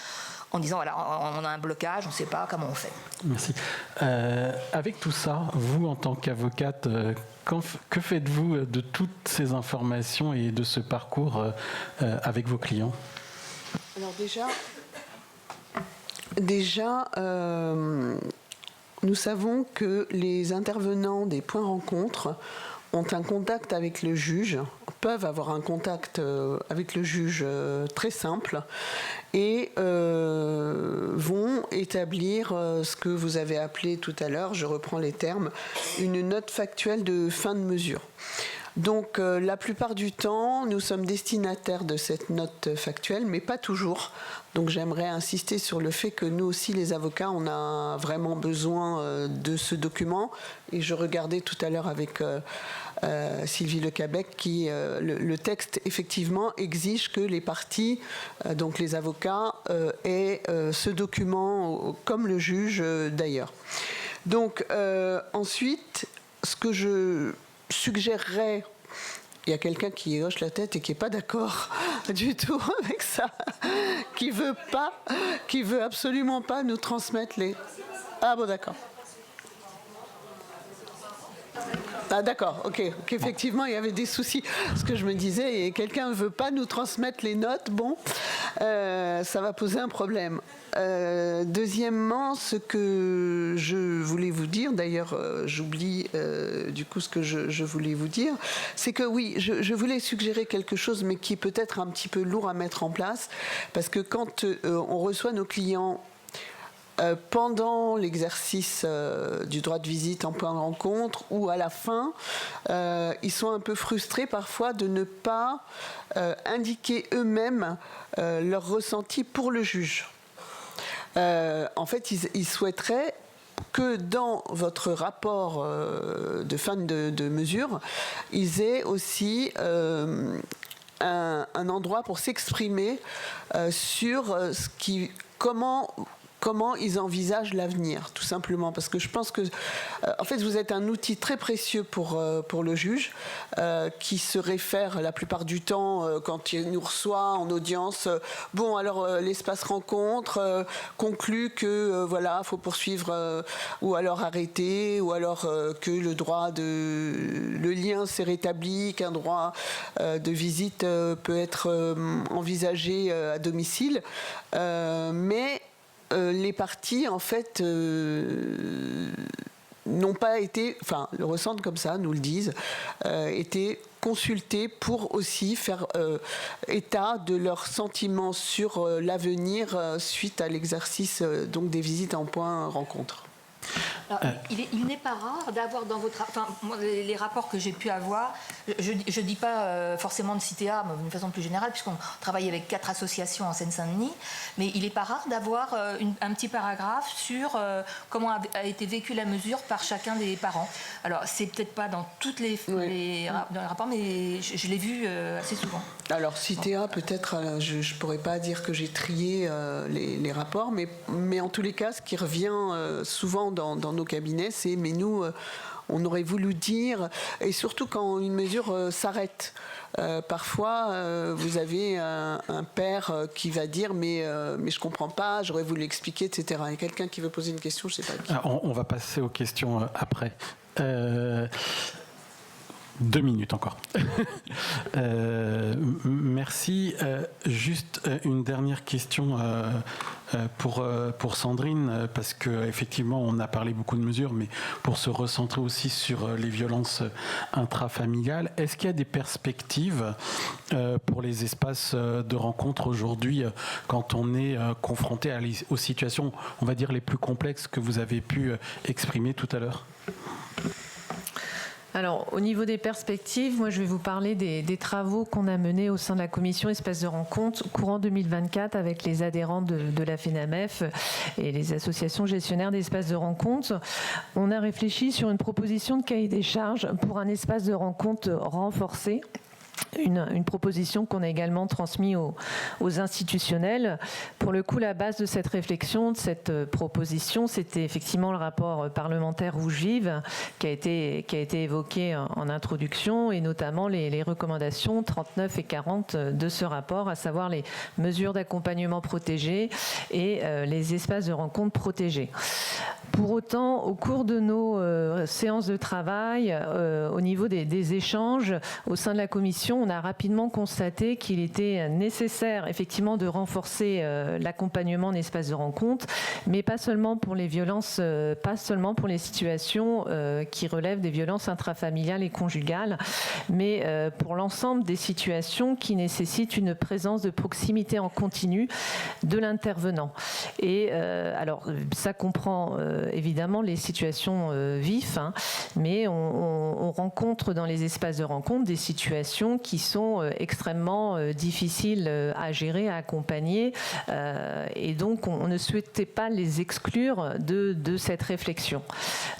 en disant voilà, on a un blocage, on ne sait pas comment on fait. Merci. Avec tout ça, vous en tant qu'avocate, que faites-vous de toutes ces informations et de ce parcours avec vos clients ? Alors Déjà, nous savons que les intervenants des points rencontres ont un contact avec le juge, peuvent avoir un contact avec le juge très simple et vont établir ce que vous avez appelé tout à l'heure, je reprends les termes, une note factuelle de fin de mesure. Donc la plupart du temps, nous sommes destinataires de cette note factuelle, mais pas toujours. Donc j'aimerais insister sur le fait que nous aussi, les avocats, on a vraiment besoin de ce document. Et je regardais tout à l'heure avec Sylvie Lecabec qui, le texte, effectivement, exige que les parties, donc les avocats, aient ce document, comme le juge d'ailleurs. Donc ensuite, ce que je suggérerais, il y a quelqu'un qui hoche la tête et qui n'est pas d'accord du tout avec ça, qui veut absolument pas nous transmettre les... Ah bon, d'accord. Ah d'accord, ok. Effectivement, il y avait des soucis. Ce que je me disais, et quelqu'un ne veut pas nous transmettre les notes, bon, ça va poser un problème. Deuxièmement, ce que je voulais vous dire, d'ailleurs j'oublie du coup ce que je voulais vous dire, c'est que oui, je voulais suggérer quelque chose, mais qui est peut-être un petit peu lourd à mettre en place, parce que quand on reçoit nos clients pendant l'exercice du droit de visite en point de rencontre ou à la fin, ils sont un peu frustrés parfois de ne pas indiquer eux-mêmes leur ressenti pour le juge. En fait, ils souhaiteraient que dans votre rapport de fin de mesure, ils aient aussi un endroit pour s'exprimer sur comment ils envisagent l'avenir, tout simplement. Parce que je pense que, en fait, vous êtes un outil très précieux pour le juge, qui se réfère la plupart du temps, quand il nous reçoit en audience, bon, alors l'espace rencontre conclut que, voilà, il faut poursuivre, ou alors arrêter, ou alors que le lien s'est rétabli, qu'un droit de visite peut être envisagé à domicile. Mais les parties, en fait, n'ont pas été, enfin, le ressentent comme ça, nous le disent, été consultées pour aussi faire état de leurs sentiments sur l'avenir suite à l'exercice donc des visites en point rencontre. Alors, il n'est pas rare d'avoir dans votre... Enfin, moi, les rapports que j'ai pu avoir, je ne dis pas forcément de CITEA, mais d'une façon plus générale, puisqu'on travaille avec 4 associations en Seine-Saint-Denis, mais il n'est pas rare d'avoir un petit paragraphe sur comment a été vécue la mesure par chacun des parents. Alors, c'est peut-être pas dans toutes dans les rapports, mais je l'ai vu assez souvent. Alors, CITEA, peut-être, je ne pourrais pas dire que j'ai trié les rapports, mais en tous les cas, ce qui revient souvent dans nos cabinets, c'est mais nous, on aurait voulu dire, et surtout quand une mesure s'arrête. Parfois, vous avez un père qui va dire mais je comprends pas, j'aurais voulu expliquer, etc. Il y a quelqu'un qui veut poser une question, je sais pas qui. On va passer aux questions après. 2 minutes encore. Merci. Juste une dernière question pour Sandrine, parce qu'effectivement, on a parlé beaucoup de mesures, mais pour se recentrer aussi sur les violences intrafamiliales, est-ce qu'il y a des perspectives pour les espaces de rencontre aujourd'hui, quand on est confronté aux situations, on va dire, les plus complexes que vous avez pu exprimer tout à l'heure ? Alors, au niveau des perspectives, moi, je vais vous parler des travaux qu'on a menés au sein de la commission espace de rencontre courant 2024 avec les adhérents de la FENAMEF et les associations gestionnaires d'espaces de rencontre. On a réfléchi sur une proposition de cahier des charges pour un espace de rencontre renforcé. Une proposition qu'on a également transmise aux institutionnels. Pour le coup, la base de cette réflexion, de cette proposition, c'était effectivement le rapport parlementaire Rouge-Vive qui a été évoqué en introduction, et notamment les recommandations 39 et 40 de ce rapport, à savoir les mesures d'accompagnement protégées et les espaces de rencontre protégés. Pour autant, au cours de nos séances de travail, au niveau des échanges au sein de la commission, on a rapidement constaté qu'il était nécessaire effectivement de renforcer l'accompagnement en espace de rencontre, mais pas seulement pour les violences, pas seulement pour les situations qui relèvent des violences intrafamiliales et conjugales, mais pour l'ensemble des situations qui nécessitent une présence de proximité en continu de l'intervenant. Et alors, ça comprend évidemment les situations vives, hein, mais on rencontre dans les espaces de rencontre des situations qui sont extrêmement difficiles à gérer, à accompagner, et donc on ne souhaitait pas les exclure de cette réflexion.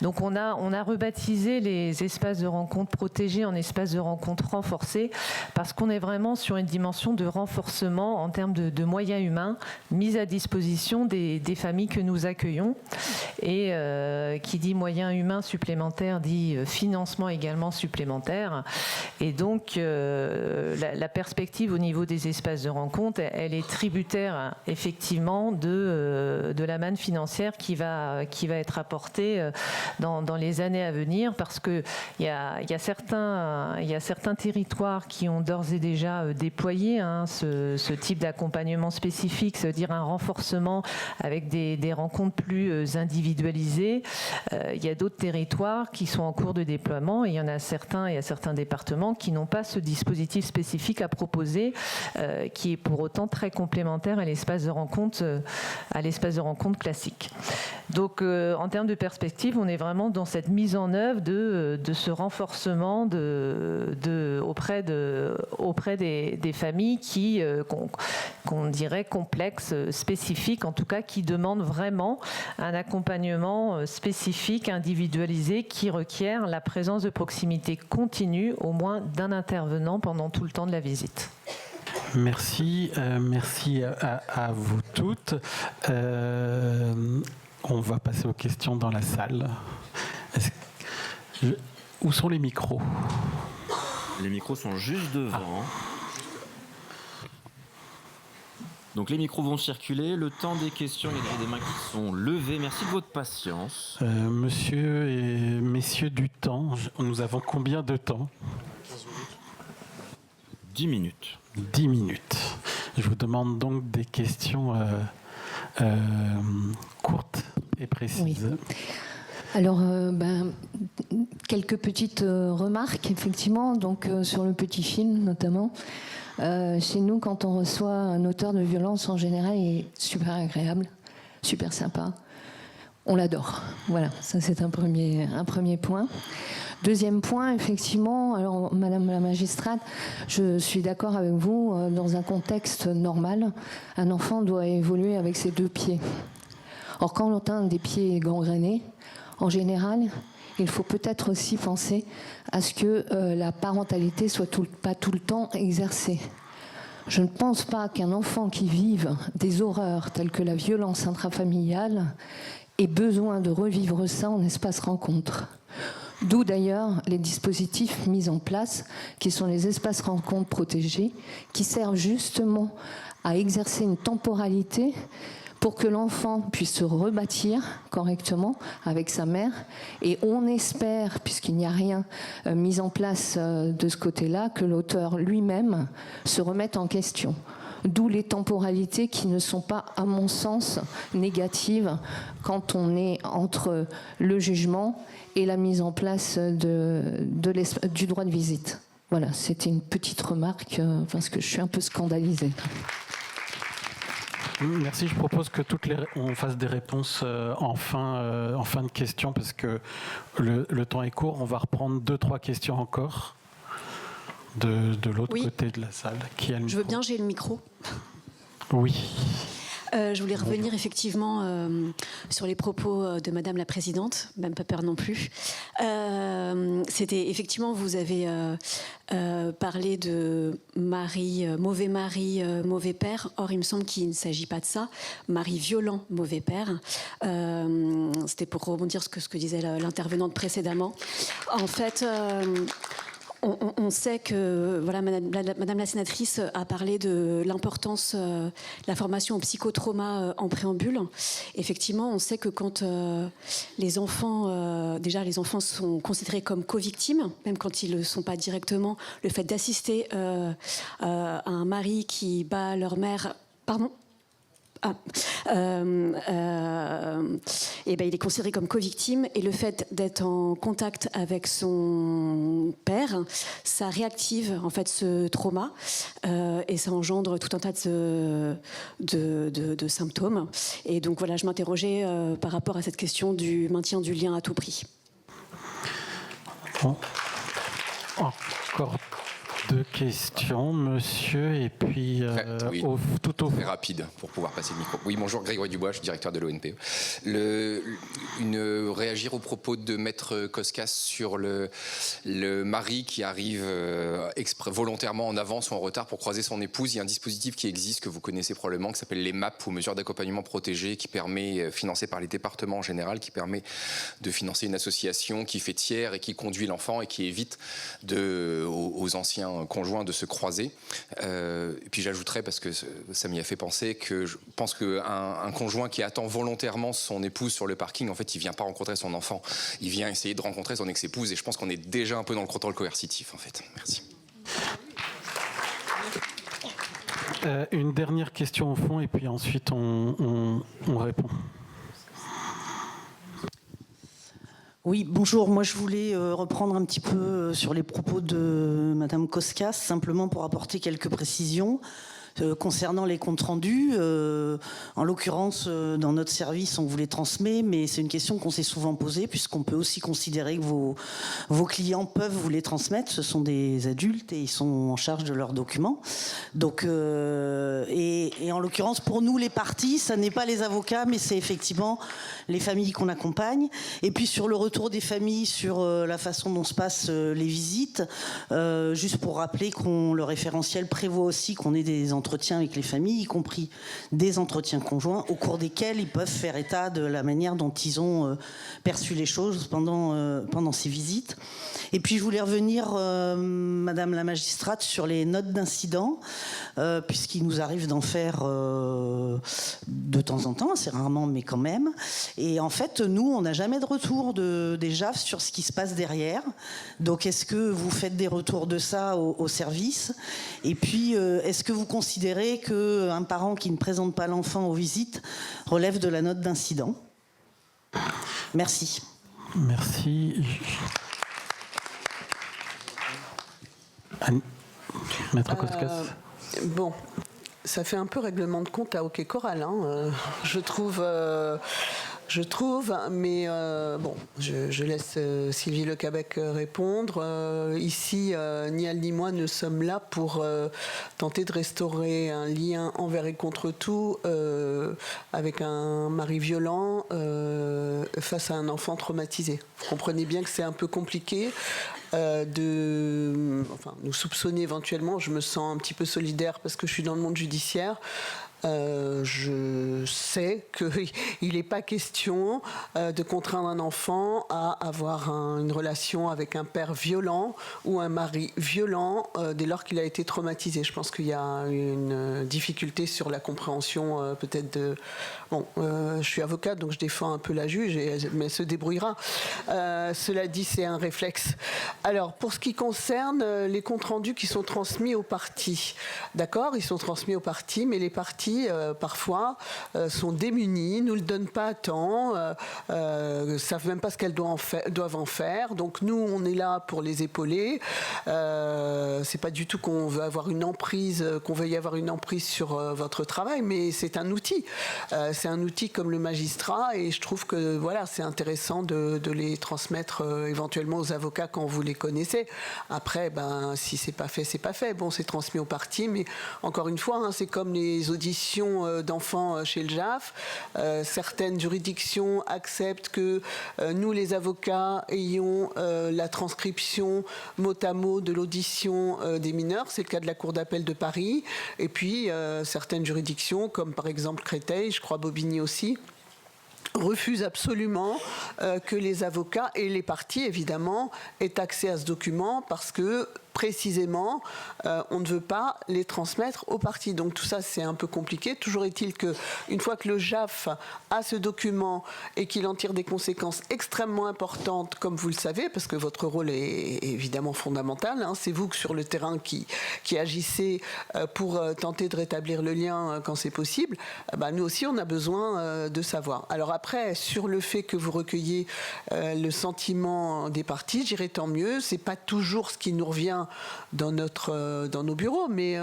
Donc on a rebaptisé les espaces de rencontre protégés en espaces de rencontre renforcés, parce qu'on est vraiment sur une dimension de renforcement en termes de moyens humains mis à disposition des familles que nous accueillons. Et qui dit moyens humains supplémentaires dit financement également supplémentaire. Et donc, la perspective au niveau des espaces de rencontre, elle est tributaire effectivement de la manne financière qui va être apportée dans les années à venir, parce qu'il y a certains territoires qui ont d'ores et déjà déployé ce type d'accompagnement spécifique, c'est-à-dire un renforcement avec des rencontres plus individualisées. Il y a d'autres territoires qui sont en cours de déploiement, et il y a certains départements qui n'ont pas ce dispositif spécifique à proposer, qui est pour autant très complémentaire à l'espace de rencontre classique. Donc, en termes de perspective, on est vraiment dans cette mise en œuvre de ce renforcement auprès des familles qu'on dirait complexes, spécifiques, en tout cas qui demandent vraiment un accompagnement spécifique, individualisé, qui requiert la présence de proximité continue, au moins d'un intervenant pendant tout le temps de la visite. Merci, merci à vous toutes. On va passer aux questions dans la salle. Où sont les micros ? Les micros sont juste devant. Donc les micros vont circuler. Le temps des questions, il y a des mains qui sont levées. Merci de votre patience. Monsieur et messieurs du temps, nous avons combien de temps ? 10 minutes. 10 minutes. Je vous demande donc des questions courtes et précises. Oui. Alors, quelques petites remarques, effectivement, donc sur le petit film notamment. Chez nous, quand on reçoit un auteur de violence, en général, il est super agréable, super sympa. On l'adore. Voilà, ça c'est un premier point. Deuxième point, effectivement, alors Madame la magistrate, je suis d'accord avec vous, dans un contexte normal, un enfant doit évoluer avec ses 2 pieds. Or, quand on a des pieds gangrénés, en général, il faut peut-être aussi penser à ce que la parentalité soit pas tout le temps exercée. Je ne pense pas qu'un enfant qui vive des horreurs telles que la violence intrafamiliale ait besoin de revivre ça en espace rencontre. D'où d'ailleurs les dispositifs mis en place, qui sont les espaces rencontres protégés, qui servent justement à exercer une temporalité pour que l'enfant puisse se rebâtir correctement avec sa mère. Et on espère, puisqu'il n'y a rien mis en place de ce côté-là, que l'auteur lui-même se remette en question. D'où les temporalités qui ne sont pas, à mon sens, négatives quand on est entre le jugement et la mise en place du droit de visite. Voilà, c'était une petite remarque, parce que je suis un peu scandalisée. Merci. Je propose que on fasse des réponses en fin de question, parce que le temps est court. On va reprendre 2-3 questions encore de l'autre côté de la salle. Qui a le micro ? Je veux bien, j'ai le micro. Oui. Je voulais revenir effectivement sur les propos de Madame la Présidente, même pas peur non plus. C'était effectivement, vous avez parlé de mauvais mari, mauvais père. Or, il me semble qu'il ne s'agit pas de ça. Mari violent, mauvais père. C'était pour rebondir sur ce que disait l'intervenante précédemment. En fait... On sait que, voilà, Madame la sénatrice a parlé de l'importance de la formation au psychotrauma en préambule. Effectivement, on sait que quand les enfants sont considérés comme co-victimes, même quand ils ne le sont pas directement, le fait d'assister à un mari qui bat leur mère... Pardon ? Il est considéré comme co-victime, et le fait d'être en contact avec son père, ça réactive en fait ce trauma, et ça engendre tout un tas de symptômes. Et donc voilà, je m'interrogeais par rapport à cette question du maintien du lien à tout prix. Bon. Encore Deux questions, monsieur, et puis oui. tout au Très rapide pour pouvoir passer le micro. Oui, bonjour, Grégory Dubois, je suis directeur de l'ONPE. Réagir au propos de Maître Koskas sur le mari qui arrive volontairement en avance ou en retard pour croiser son épouse. Il y a un dispositif qui existe, que vous connaissez probablement, qui s'appelle les MAP, ou mesures d'accompagnement protégées, qui permet, financé par les départements en général, qui permet de financer une association qui fait tiers et qui conduit l'enfant et qui évite aux anciens conjoints de se croiser. Et puis j'ajouterais, parce que ça m'y a fait penser, que je pense qu'un conjoint qui attend volontairement son épouse sur le parking, en fait, il ne vient pas rencontrer son enfant. Il vient essayer de rencontrer son ex-épouse, et je pense qu'on est déjà un peu dans le contrôle coercitif, en fait. Merci. Une dernière question au fond, et puis ensuite on répond. Oui, bonjour. Moi, je voulais reprendre un petit peu sur les propos de Madame Koskas, simplement pour apporter quelques précisions concernant les comptes rendus. En l'occurrence, dans notre service, on vous les transmet, mais c'est une question qu'on s'est souvent posée, puisqu'on peut aussi considérer que vos clients peuvent vous les transmettre. Ce sont des adultes et ils sont en charge de leurs documents. Donc, et en l'occurrence, pour nous, les parties, ça n'est pas les avocats, mais c'est effectivement les familles qu'on accompagne. Et puis sur le retour des familles, sur la façon dont se passent les visites, juste pour rappeler que le référentiel prévoit aussi qu'on ait des entretiens avec les familles, y compris des entretiens conjoints, au cours desquels ils peuvent faire état de la manière dont ils ont perçu les choses pendant ces visites. Et puis je voulais revenir, Madame la magistrate, sur les notes d'incident, puisqu'il nous arrive d'en faire de temps en temps, assez rarement, mais quand même. Et en fait, nous, on n'a jamais de retour des JAF sur ce qui se passe derrière. Donc, est-ce que vous faites des retours de ça au service? Et puis, est-ce que vous considérez qu'un parent qui ne présente pas l'enfant aux visites relève de la note d'incident? Merci. Merci. Maître Koskas. Bon, ça fait un peu règlement de compte à hockey choral, hein, je trouve, mais bon, je laisse Sylvie Lecabec répondre. Ici, ni elle ni moi ne sommes là pour tenter de restaurer un lien envers et contre tout avec un mari violent face à un enfant traumatisé. Vous comprenez bien que c'est un peu compliqué. Nous soupçonner éventuellement, je me sens un petit peu solidaire parce que je suis dans le monde judiciaire. Je sais qu'il n'est pas question de contraindre un enfant à avoir une relation avec un père violent ou un mari violent dès lors qu'il a été traumatisé. Je pense qu'il y a une difficulté sur la compréhension peut-être de... Bon, je suis avocate, donc je défends un peu la juge, mais elle se débrouillera. Cela dit, c'est un réflexe. Alors, pour ce qui concerne les comptes rendus qui sont transmis aux parties, d'accord, ils sont transmis aux parties, mais les parties parfois sont démunies, ne le donnent pas à temps, savent même pas ce qu'elles doivent en faire. Donc nous, on est là pour les épauler. C'est pas du tout qu'on veut avoir une emprise, qu'on veuille avoir une emprise sur votre travail, mais c'est un outil. C'est un outil comme le magistrat, et je trouve que voilà, c'est intéressant de les transmettre éventuellement aux avocats quand vous les connaissez. Après, si c'est pas fait, c'est pas fait. Bon, c'est transmis aux parties, mais encore une fois, hein, c'est comme les auditions d'enfants chez le JAF. Certaines juridictions acceptent que nous, les avocats, ayons la transcription mot à mot de l'audition des mineurs. C'est le cas de la Cour d'appel de Paris. Et puis, certaines juridictions, comme par exemple Créteil, je crois Bobigny aussi, refusent absolument que les avocats et les parties, évidemment, aient accès à ce document parce que précisément, on ne veut pas les transmettre aux parties. Donc tout ça, c'est un peu compliqué. Toujours est-il qu'une fois que le JAF a ce document et qu'il en tire des conséquences extrêmement importantes, comme vous le savez, parce que votre rôle est évidemment fondamental, hein, c'est vous que sur le terrain qui agissez pour tenter de rétablir le lien quand c'est possible, nous aussi, on a besoin de savoir. Alors après, sur le fait que vous recueillez le sentiment des parties, je dirais tant mieux. C'est pas toujours ce qui nous revient dans nos bureaux, mais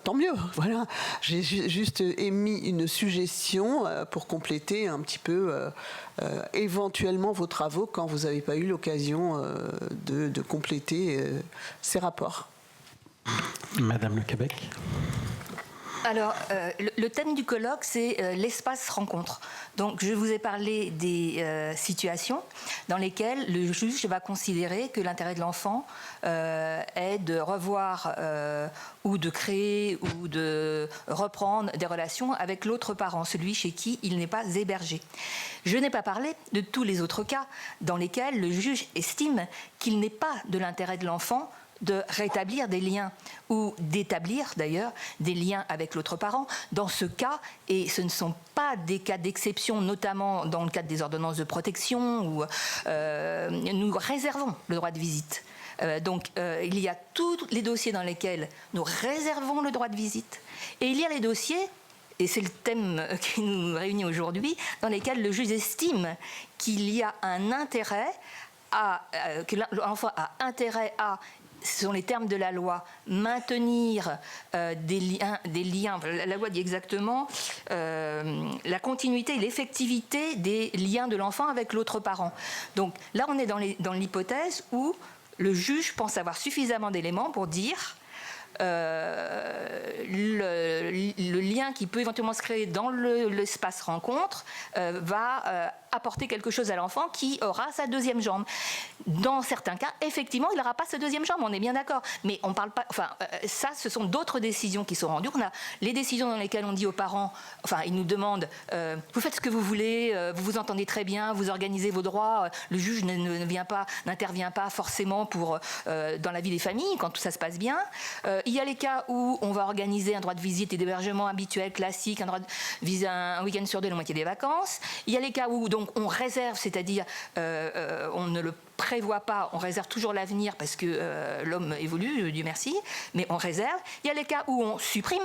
tant mieux. Voilà. J'ai juste émis une suggestion pour compléter un petit peu éventuellement vos travaux quand vous n'avez pas eu l'occasion de compléter ces rapports. Madame Le Québec. Alors, le thème du colloque, c'est l'espace rencontre. Donc, je vous ai parlé des situations dans lesquelles le juge va considérer que l'intérêt de l'enfant est de revoir ou de créer ou de reprendre des relations avec l'autre parent, celui chez qui il n'est pas hébergé. Je n'ai pas parlé de tous les autres cas dans lesquels le juge estime qu'il n'est pas de l'intérêt de l'enfant de rétablir des liens ou d'établir d'ailleurs des liens avec l'autre parent. Dans ce cas, et ce ne sont pas des cas d'exception, notamment dans le cadre des ordonnances de protection, où nous réservons le droit de visite. Donc il y a tous les dossiers dans lesquels nous réservons le droit de visite, et il y a les dossiers, et c'est le thème qui nous réunit aujourd'hui, dans lesquels le juge estime qu'il y a un intérêt que l'enfant a intérêt à, ce sont les termes de la loi, maintenir des liens, la loi dit exactement la continuité et l'effectivité des liens de l'enfant avec l'autre parent. Donc là, on est dans l'hypothèse où le juge pense avoir suffisamment d'éléments pour dire le lien qui peut éventuellement se créer dans l'espace rencontre va apporter quelque chose à l'enfant qui aura sa deuxième jambe. Dans certains cas, effectivement, il n'aura pas sa deuxième jambe, on est bien d'accord. Mais on parle pas. Enfin, ça, ce sont d'autres décisions qui sont rendues. On a les décisions dans lesquelles on dit aux parents, enfin, ils nous demandent, vous faites ce que vous voulez, vous vous entendez très bien, vous organisez vos droits. Le juge n'intervient pas forcément dans la vie des familles quand tout ça se passe bien. Il y a les cas où on va organiser un droit de visite et d'hébergement habituel, classique, un droit de visite un week-end sur deux, la moitié des vacances. Il y a les cas où donc on réserve, c'est-à-dire on ne le prévoit pas, on réserve toujours l'avenir parce que l'homme évolue, Dieu merci, mais on réserve. Il y a les cas où on supprime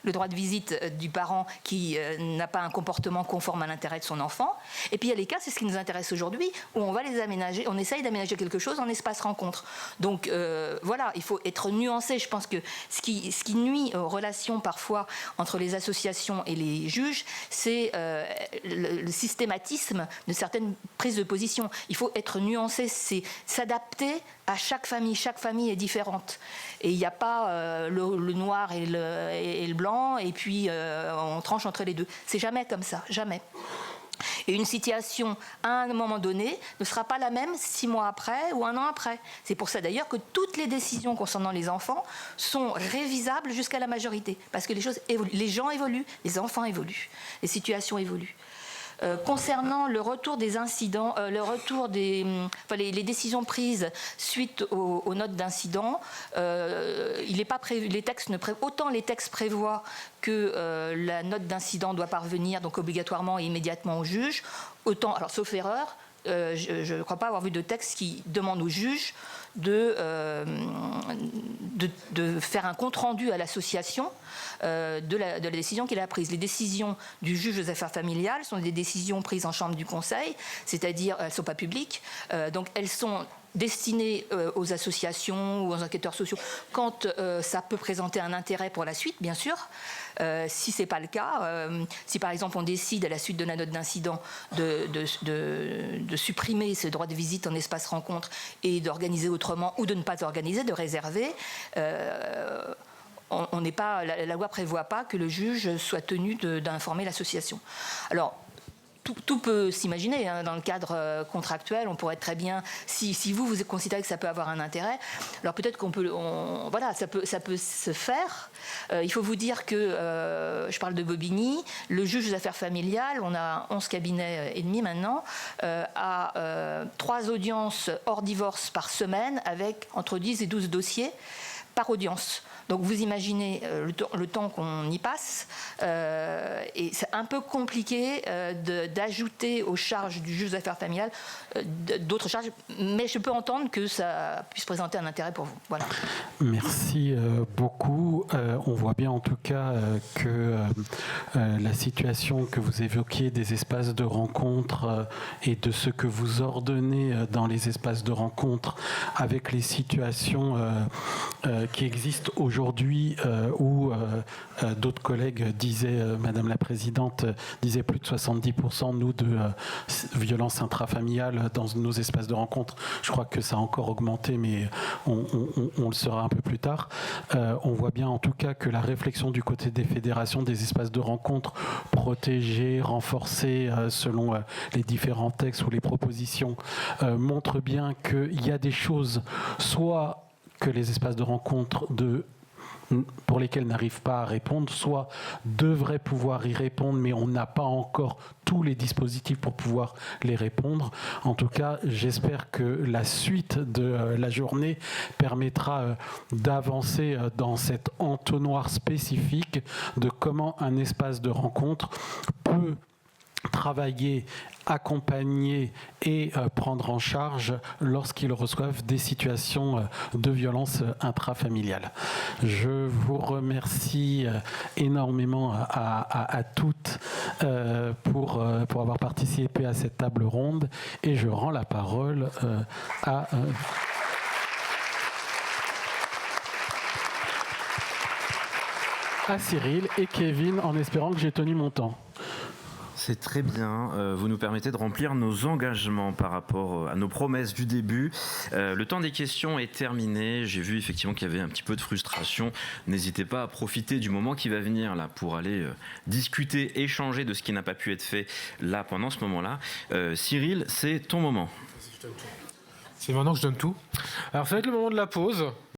le droit de visite du parent qui n'a pas un comportement conforme à l'intérêt de son enfant. Et puis il y a les cas, c'est ce qui nous intéresse aujourd'hui, où on va les aménager, on essaye d'aménager quelque chose en espace rencontre. Donc voilà, il faut être nuancé. Je pense que ce qui nuit aux relations parfois entre les associations et les juges, c'est le systématisme de certaines prises de position. Il faut être nuancé, c'est s'adapter à chaque famille. Chaque famille est différente. Et il n'y a pas le noir et le blanc, et puis on tranche entre les deux. C'est jamais comme ça, jamais. Et une situation, à un moment donné, ne sera pas la même 6 mois après ou 1 an après. C'est pour ça d'ailleurs que toutes les décisions concernant les enfants sont révisables jusqu'à la majorité. Parce que les choses évoluent. Les gens évoluent, les enfants évoluent, les situations évoluent. Concernant le retour des incidents, les décisions prises suite aux notes d'incident, il n'est pas prévu. Autant les textes prévoient que la note d'incident doit parvenir donc obligatoirement et immédiatement au juge, autant, alors sauf erreur, je ne crois pas avoir vu de texte qui demande au juge de faire un compte-rendu à l'association de la décision qu'il a prise. Les décisions du juge aux affaires familiales sont des décisions prises en chambre du conseil, c'est-à-dire elles ne sont pas publiques, donc elles sont destinées aux associations ou aux enquêteurs sociaux quand ça peut présenter un intérêt pour la suite, bien sûr. Si ce n'est pas le cas, si par exemple on décide à la suite de la note d'incident de supprimer ce droit de visite en espace rencontre et d'organiser autrement ou de ne pas organiser, de réserver, on n'est pas, la loi ne prévoit pas que le juge soit tenu d'informer l'association. Alors, tout peut s'imaginer hein, dans le cadre contractuel. On pourrait très bien, si vous considérez que ça peut avoir un intérêt, alors peut-être voilà, ça peut se faire. Il faut vous dire que, je parle de Bobigny, le juge des affaires familiales, on a 11 cabinets et demi maintenant, a 3 audiences hors divorce par semaine avec entre 10 et 12 dossiers par audience. Donc vous imaginez le temps qu'on y passe, et c'est un peu compliqué d'ajouter aux charges du juge des affaires familiales d'autres charges, mais je peux entendre que ça puisse présenter un intérêt pour vous. Voilà. Merci beaucoup. On voit bien en tout cas que la situation que vous évoquiez des espaces de rencontre et de ce que vous ordonnez dans les espaces de rencontre avec les situations qui existent aujourd'hui aujourd'hui où d'autres collègues disaient, Madame la Présidente, disait plus de 70% nous de violences intrafamiliales dans nos espaces de rencontre. Je crois que ça a encore augmenté, mais on le saura un peu plus tard. On voit bien en tout cas que la réflexion du côté des fédérations, des espaces de rencontre protégés, renforcés selon les différents textes ou les propositions, montre bien qu'il y a des choses, soit que les espaces de rencontre pour lesquels n'arrivent pas à répondre, soit devraient pouvoir y répondre, mais on n'a pas encore tous les dispositifs pour pouvoir les répondre. En tout cas, j'espère que la suite de la journée permettra d'avancer dans cet entonnoir spécifique de comment un espace de rencontre peut travailler, accompagner et prendre en charge lorsqu'ils reçoivent des situations de violence intrafamiliale. Je vous remercie énormément à toutes pour avoir participé à cette table ronde et je rends la parole à Cyril et Kevin en espérant que j'ai tenu mon temps. C'est très bien. Vous nous permettez de remplir nos engagements par rapport à nos promesses du début. Le temps des questions est terminé. J'ai vu effectivement qu'il y avait un petit peu de frustration. N'hésitez pas à profiter du moment qui va venir là pour aller discuter, échanger de ce qui n'a pas pu être fait là pendant ce moment-là. Cyril, c'est ton moment. C'est maintenant que je donne tout. Alors ça va être le moment de la pause.